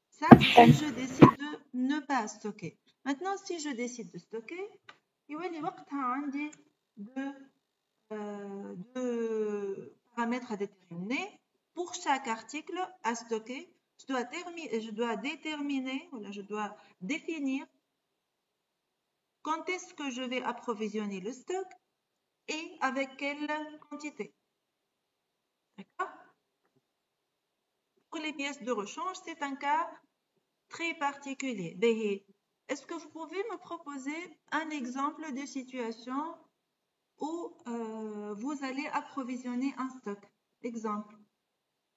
Speaker 1: Ça, si je décide de ne pas stocker. Maintenant, si je décide de stocker, il y a deux paramètres à déterminer. Pour chaque article à stocker, je dois définir quand est-ce que je vais approvisionner le stock et avec quelle quantité. D'accord? Pour les pièces de rechange, c'est un cas très particulier. Est-ce que vous pouvez me proposer un exemple de situation où vous allez approvisionner un stock? Exemple.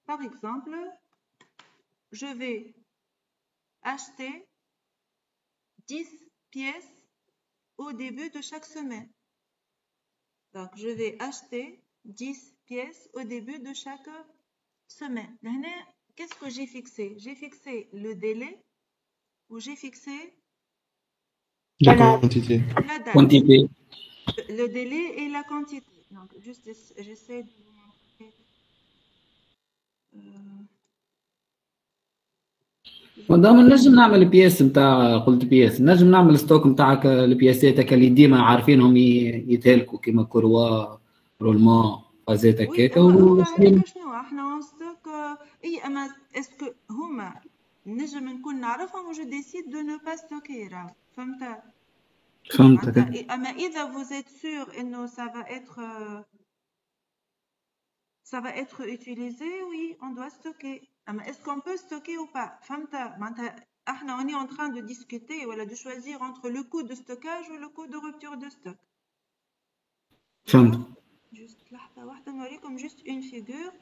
Speaker 1: Par exemple, je vais acheter 10 pièces au début de chaque semaine. Donc, je vais acheter 10 pièces au début de chaque semaine. Maintenant, qu'est-ce que j'ai fixé? J'ai fixé le délai ou j'ai fixé
Speaker 4: La
Speaker 3: Voilà.
Speaker 4: quantité.
Speaker 1: la date.
Speaker 5: quantité.
Speaker 1: Le délai et la quantité. Donc, juste, j'essaie de vous montrer.
Speaker 5: مادام نجم نعمل بياس نتاع قلت بياس نجم نعمل ستوك نتاعك البياسات هكا اللي ديما عارفينهم يتهلكوا كيما كروا رولمون فازات
Speaker 1: وي
Speaker 5: هكاكا
Speaker 1: هو هذاك شنو احنا اون ستوك اي اما اسكو هما نجم نكون نعرفهم و جو ديسيد دو نو با ستوكي راه فهمت
Speaker 5: فهمتك.
Speaker 1: معناتها اما اذا vous êtes sûr انه ça va être utilisé oui on doit stocker اما est-ce qu'on peut stocker ou pas فهمت معناتها احنا on est en train de discuter ولا de choisir entre le coût de stockage ou le coût de rupture de stock.
Speaker 5: فهمت.
Speaker 1: Juste لحظة واحدة نوريكم juste une figure.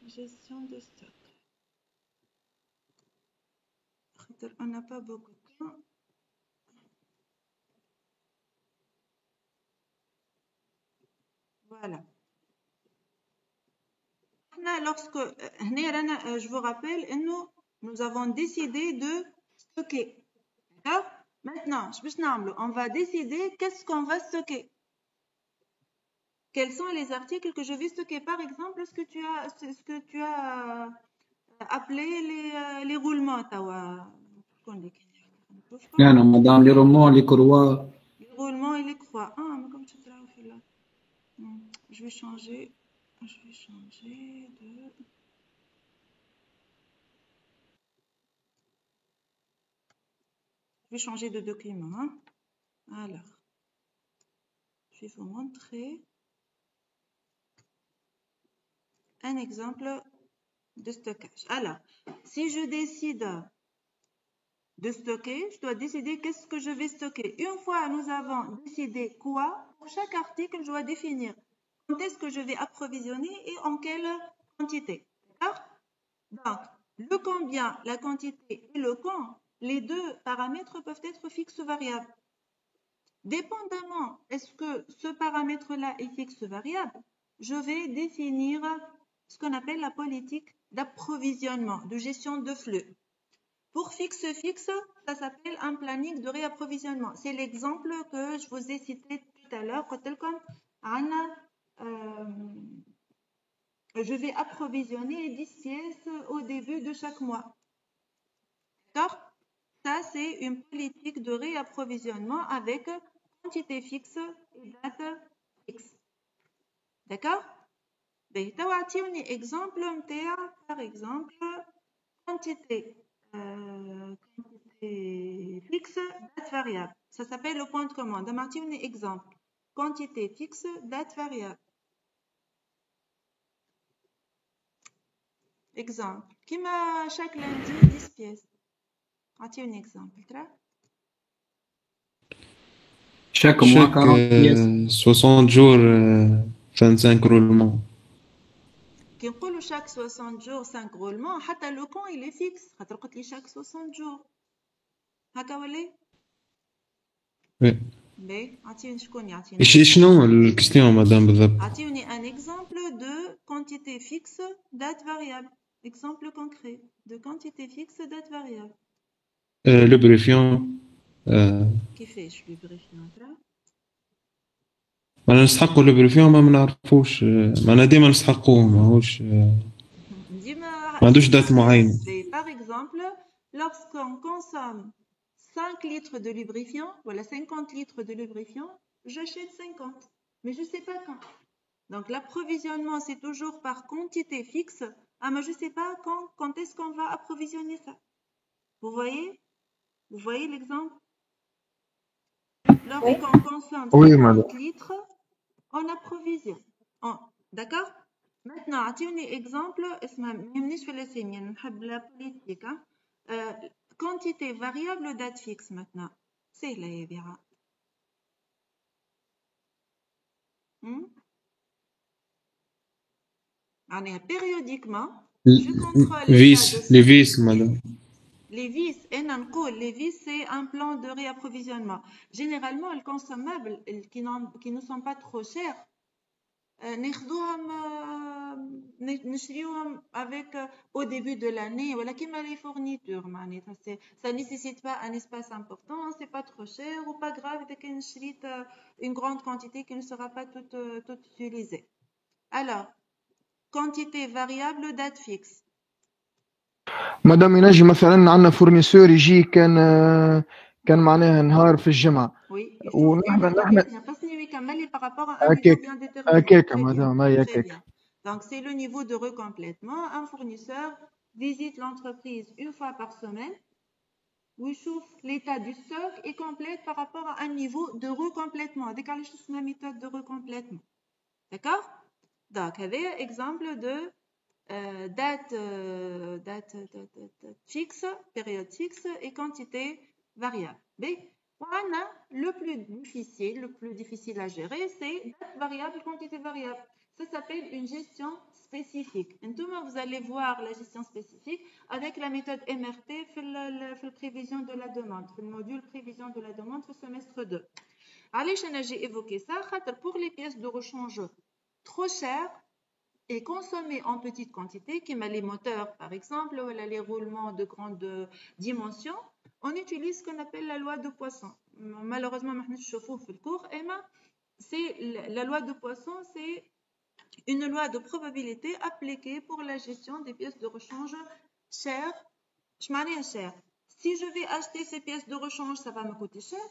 Speaker 1: Gestion de stock. On n'a pas beaucoup de temps. Voilà. Lorsque je vous rappelle, nous avons décidé de stocker. D'accord? Maintenant, on va décider qu'est-ce qu'on va stocker. Quels sont les articles que je vais stocker? Par exemple, ce que tu as appelé les roulements.
Speaker 5: يعني مادام لي رومون لي كروا
Speaker 1: Les roulements et les croix. Ah, mais comme tu te l'as fait là. Je vais changer de... Je vais changer de document. Hein. Alors, je vais vous montrer un exemple de stockage. Alors, si je décide de stocker, je dois décider qu'est-ce que je vais stocker. Une fois nous avons décidé quoi, pour chaque article, je dois définir quand est-ce que je vais approvisionner et en quelle quantité. D'accord? Donc, le combien, la quantité et le quand, les deux paramètres peuvent être fixes ou variables. Dépendamment, est-ce que ce paramètre-là est fixe ou variable, je vais définir ce qu'on appelle la politique d'approvisionnement, de gestion de flux. Pour fixe, ça s'appelle un planning de réapprovisionnement. C'est l'exemple que je vous ai cité tout à l'heure. Je vais approvisionner 10 pièces au début de chaque mois. D'accord? Ça, c'est une politique de réapprovisionnement avec quantité fixe et date fixe. D'accord? Exemple, par exemple, quantité fixe, date variable. Ça s'appelle le point de commande. Exemple. Quantité fixe, date variable. Exemple. Qui m'a chaque lundi 10 pièces. Un exemple.
Speaker 5: chaque mois 40 pièces.
Speaker 4: 60 jours 25 roulements.
Speaker 1: Qui نقولوا chaque 60 jours 5 roulements, حتى le compte il est fixe. خاطر قلت لي chaque 60 jours. هكا ولا؟
Speaker 4: Oui.
Speaker 1: باهي عطيني شكون يعطيني.
Speaker 4: شنو الكستيون مدام بالضبط؟
Speaker 1: عطيني un exemple de quantité fixe date variable. Exemple concret de quantité fixe date variable.
Speaker 4: لوبريفيون.
Speaker 1: كيفاش لوبريفيون ترى؟
Speaker 4: أنا نستحقوا لوبريفيون ما نعرفوش أنا ديما نستحقوه ماهوش
Speaker 1: ديما
Speaker 4: ما عندوش دات معين.
Speaker 1: Par exemple, lorsqu'on consomme 5 litres de lubrifiant, voilà 50 litres de lubrifiant, j'achète 50, mais je ne sais pas quand. Donc l'approvisionnement, c'est toujours par quantité fixe, mais je ne sais pas quand est-ce qu'on va approvisionner ça. Vous voyez l'exemple? Lorsqu'on consomme 50 litres, on approvisionne. D'accord? Maintenant, un exemple, la politique. Quantité variable, date fixe maintenant. C'est là, Yavira. Périodiquement, je contrôle
Speaker 4: les vis, madame.
Speaker 1: Les vis, les vis, c'est un plan de réapprovisionnement. Généralement, les consommables qui ne sont pas trop chers, نشريوهم avec au début de l'année voilà كيما les fournitures معناتها ça nécessite pas un espace important, c'est pas trop cher ou pas grave إذا كان شريت une grande quantité qui ne sera pas toute utilisée. Alors quantité variable, date fixe.
Speaker 2: مدام ينجي مثلا عندنا فورنيسور يجي كان معناها نهار في الجمعة
Speaker 1: Oui,
Speaker 2: ونحن
Speaker 1: par rapport à un niveau bien déterminé.
Speaker 2: هكاك مدام هي
Speaker 1: Très
Speaker 2: هكاك.
Speaker 1: bien. Donc, c'est le niveau de recomplètement. Un fournisseur visite l'entreprise une fois par semaine, où il chauffe l'état du stock et complète par rapport à un niveau de recomplètement. Décalage sur la méthode de recomplètement. D'accord? Donc, il y avait exemple de date fixe, période fixe et quantité variable. B. Le plus difficile à gérer, c'est date variable, quantité variable. Ça s'appelle une gestion spécifique. Vous allez voir la gestion spécifique avec la méthode MRP fait la prévision de la demande, fait le module prévision de la demande au semestre 2. Allez, j'ai évoqué ça. Pour les pièces de rechange trop chères et consommées en petite quantité, comme les moteurs par exemple, ou les roulements de grande dimension, on utilise ce qu'on appelle la loi de Poisson. Malheureusement, c'est la loi de Poisson, c'est une loi de probabilité appliquée pour la gestion des pièces de rechange chères. Si je vais acheter ces pièces de rechange, ça va me coûter cher.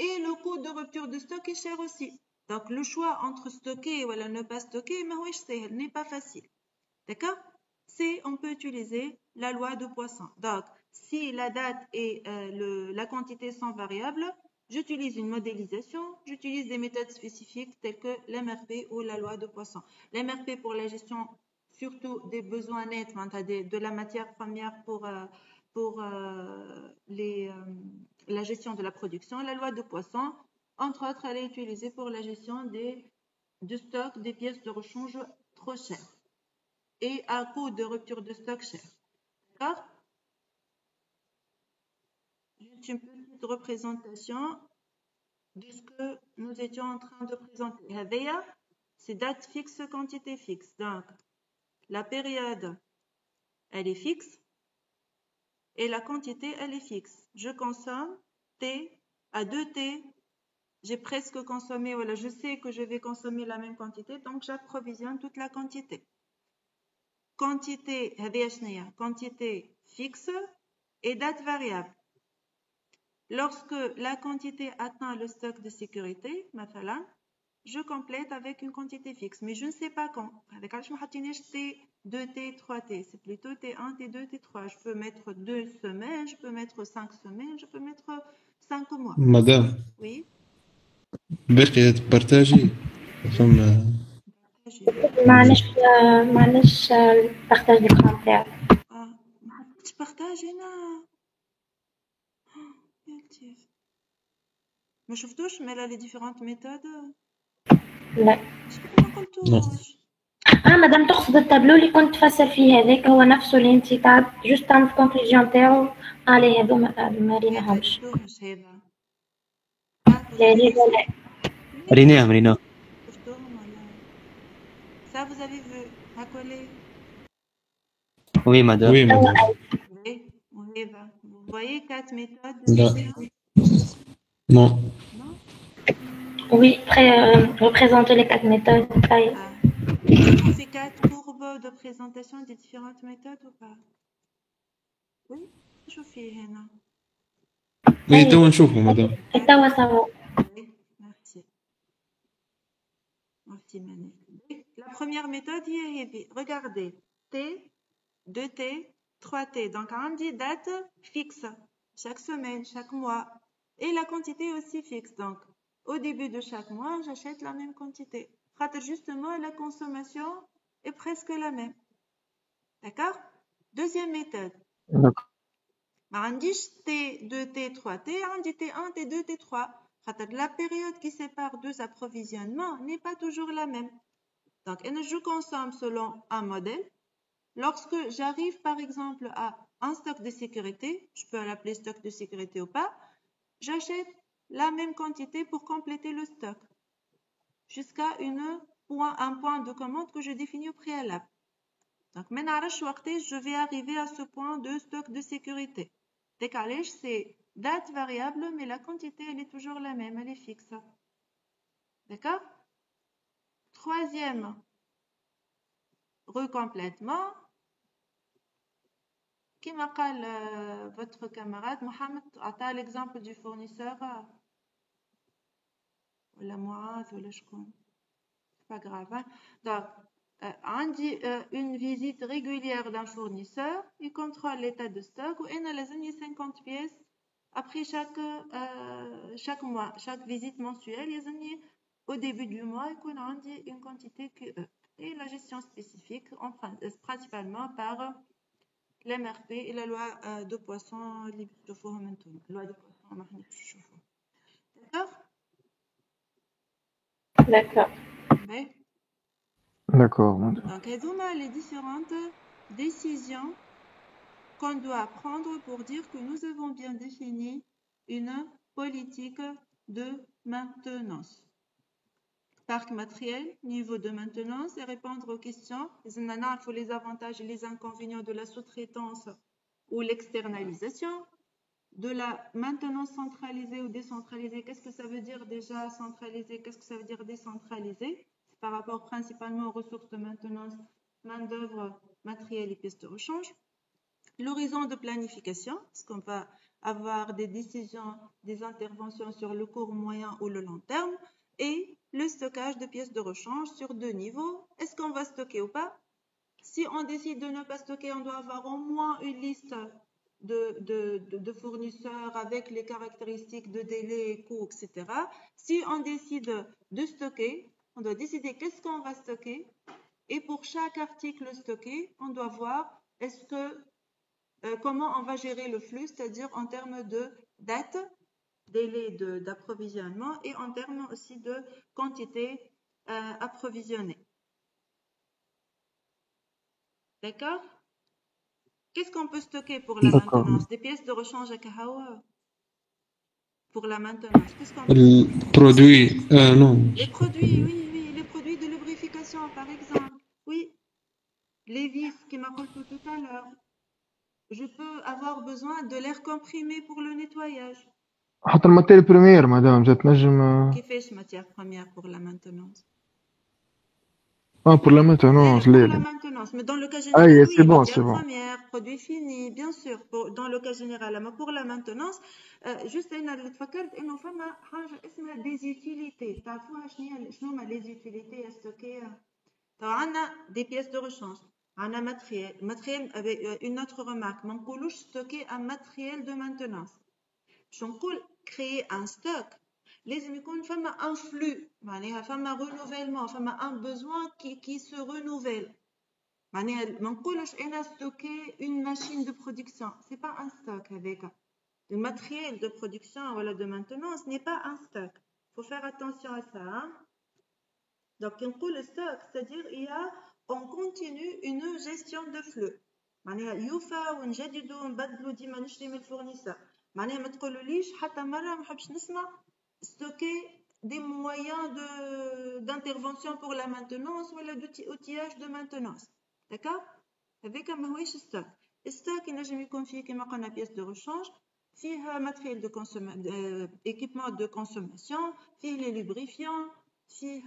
Speaker 1: Et le coût de rupture de stock est cher aussi. Donc, le choix entre stocker ou ne pas stocker n'est pas facile. D'accord? On peut utiliser la loi de Poisson. Donc, si la date et la quantité sont variables, j'utilise une modélisation, j'utilise des méthodes spécifiques telles que l'MRP ou la loi de Poisson. L'MRP pour la gestion surtout des besoins nets, de la matière première pour la gestion de la production. La loi de Poisson, entre autres, elle est utilisée pour la gestion du stock des pièces de rechange trop chères et à coût de rupture de stock cher. D'accord? Juste une petite représentation de ce que nous étions en train de présenter. C'est date fixe, quantité fixe. Donc, la période, elle est fixe et la quantité, elle est fixe. Je consomme T à 2T. J'ai presque consommé, voilà, je sais que je vais consommer la même quantité, donc j'approvisionne toute la quantité. Quantité fixe et date variable. Lorsque la quantité atteint le stock de sécurité, je complète avec une quantité fixe, mais je ne sais pas quand. Avec T, 2T, 3T, c'est plutôt T1, T2, T3. Je peux mettre 2 semaines, je peux mettre 5 semaines, je peux mettre 5 mois.
Speaker 4: Madame,
Speaker 1: Oui.
Speaker 4: باقي تبارتاجي فما
Speaker 3: معلش البارتاج d'écran تاعك.
Speaker 1: ما حطيتش بارتاج هنا. actif. ما شفتوش مالا لي ديفيرونت ميثود؟
Speaker 3: لا.
Speaker 1: شكون ما قلتوش؟
Speaker 3: مادام تقصد التابلو اللي كنت تفسر فيه هذاك هو نفسه اللي انت تعب جوست تعمل كونكلوجيون تاعو عليه هذو ما ريناهمش.
Speaker 1: هذا.
Speaker 3: لا.
Speaker 6: ريناهم.
Speaker 1: شفتوهم ولا؟ Ça vous avez vu à coller?
Speaker 6: Oui, madame.
Speaker 4: Oui, madame.
Speaker 1: Oui, vous voyez 4 méthodes de
Speaker 4: Non.
Speaker 1: gestion?
Speaker 4: Non.
Speaker 1: Non?
Speaker 3: Oui, après représenter les 4 méthodes.
Speaker 1: On fait 4 courbes de présentation des différentes méthodes ou pas? Oui, شوفي هنا.
Speaker 4: Oui, تو نشوفه madame.
Speaker 3: توا سوا.
Speaker 1: Merci. Merci Mané. La première méthode, regardez, T, 2T, 3T. Donc, on dit date fixe, chaque semaine, chaque mois. Et la quantité aussi fixe. Donc, au début de chaque mois, j'achète la même quantité. Justement, la consommation est presque la même. D'accord? Deuxième méthode.
Speaker 2: D'accord.
Speaker 1: On dit T, 2T, 3T, on dit T1, T2, T3. La période qui sépare deux approvisionnements n'est pas toujours la même. Donc, je consomme selon un modèle. Lorsque j'arrive, par exemple, à un stock de sécurité, je peux l'appeler stock de sécurité ou pas, j'achète la même quantité pour compléter le stock jusqu'à un point de commande que je définis au préalable. Donc, maintenant, je vais arriver à ce point de stock de sécurité. Décalage, c'est date variable, mais la quantité, elle est toujours la même, elle est fixe. D'accord? Troisième recomplètement, qui m'a dit votre camarade Mohamed, a l'exemple du fournisseur, ou la Moaz, ou la Shkoun. C'est pas grave. Hein? Donc, on dit une visite régulière d'un fournisseur, il contrôle l'état de stock, ou il a 50 pièces après chaque mois, chaque visite mensuelle, il y a au début du mois, il a une quantité QE. Et la gestion spécifique, principalement par l'MRP et la loi de poissons libre de four maintenant. Loi de poissons, d'accord?
Speaker 3: D'accord.
Speaker 1: Oui.
Speaker 2: D'accord.
Speaker 1: Donc, les différentes décisions qu'on doit prendre pour dire que nous avons bien défini une politique de maintenance. Parc matériel, niveau de maintenance et répondre aux questions. Il faut les avantages et les inconvénients de la sous-traitance ou l'externalisation, de la maintenance centralisée ou décentralisée. Qu'est-ce que ça veut dire déjà centralisé? Qu'est-ce que ça veut dire décentralisé? C'est par rapport principalement aux ressources de maintenance, main-d'œuvre, matériel et pièces de rechange. L'horizon de planification, parce qu'on va avoir des décisions, des interventions sur le court, moyen ou le long terme, et le stockage de pièces de rechange sur 2 niveaux. Est-ce qu'on va stocker ou pas? Si on décide de ne pas stocker, on doit avoir au moins une liste de fournisseurs avec les caractéristiques de délai, coût, etc. Si on décide de stocker, on doit décider qu'est-ce qu'on va stocker. Et pour chaque article stocké, on doit voir comment on va gérer le flux, c'est-à-dire en termes de date, délai d'approvisionnement et en termes aussi de quantité approvisionnée. D'accord? Qu'est-ce qu'on peut stocker pour la maintenance? Des pièces de rechange à Kahawa pour la maintenance. Qu'est-ce qu'on peut
Speaker 4: Le produit, non.
Speaker 1: Les produits, oui, les produits de lubrification, par exemple. Oui, les vis qui m'a dit tout à l'heure. Je peux avoir besoin de l'air comprimé pour le nettoyage.
Speaker 2: حتى الماتيريال بريمير مدام جات تنجم
Speaker 1: كيفاش matière première pour la maintenance?
Speaker 2: pour la maintenance
Speaker 1: Pour
Speaker 2: لا
Speaker 1: la
Speaker 2: لا
Speaker 1: maintenance, mais dans le cas général,
Speaker 2: اي
Speaker 1: oui,
Speaker 2: سي بون
Speaker 1: matière
Speaker 2: سي بون
Speaker 1: première, produit fini, bien sûr, dans le cas général. Mais pour la maintenance, juste أنا اللي تفكرت إنه فما حاجة اسمها des utilités. تعرفوها شنو هما les utilités à stocker؟ عندنا des pièces de rechange, عندنا matériel avec une autre remarque. ما نقولوش stocker un matériel de maintenance. Je نقول créer un stock. لازم يكون فما un flux, معناها فما renouvellement, فما un besoin qui se renouvelle. معناها ما نقولش أنا stocker une machine de production, c'est pas un stock avec. Le matériel de production ou de maintenance n'est pas un stock. Il faut faire attention à ça. Hein? Donc, le stock, c'est-à-dire il y a en continu une gestion de flux. معناها يوفى ونجددوا ونبدلوا ديما نشري من الفورنيسور. معناها ما تقولوليش حتى مرة ما نحبش نسمع stocker des moyens d'intervention pour la maintenance ou d'outillage de maintenance. D'accord? Avec un ماهوش stock. الstock ينجم يكون فيه كما قلنا pièces de rechange, فيه matériel de consommation, équipement de consommation, فيه les lubrifiants, فيه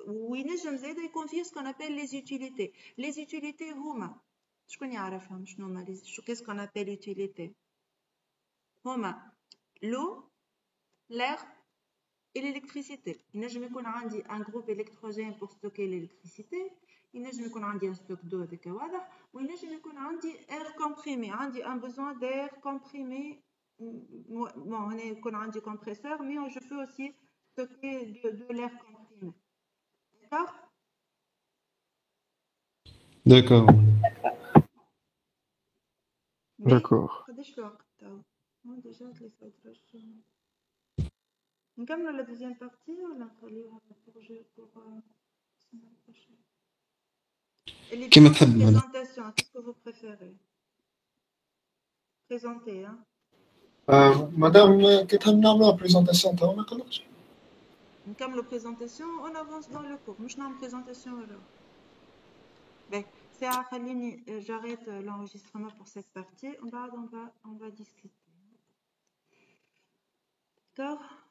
Speaker 1: وينجم زاده يكون فيه ce qu'on appelle les utilités. Les utilités هما شكون يعرفهم شنو هما qu'est-ce qu'on appelle utilité؟ هما l'eau, l'air et l'électricité. ينجم يكون عندي un groupe électrogène pour stocker l'électricité. ينجم يكون عندي un stock d'eau هذاك واضح. وينجم يكون عندي air comprimé. عندي un besoin d'air comprimé. Bon, هنا يكون عندي compresseur, mais je peux aussi stocker de l'air comprimé. D'accord?
Speaker 4: D'accord.
Speaker 2: داكور
Speaker 1: قداش الوقت تو؟ ديجا 13. نكملوا la deuxième partie ولا نخليوها pour semaine prochaine?
Speaker 4: كيما تحب
Speaker 1: présentation, qu'est-ce que vous préférez? présenter. Hein.
Speaker 7: Madame, كي تهم نعملوا بريزونطاسيون توا ما يقلقش.
Speaker 1: نكملوا présentation, on avance dans le cours. مش نعمل présentation alors. Ben, c'est à خليني j'arrête l'enregistrement pour cette partie. On va discuter. D'accord?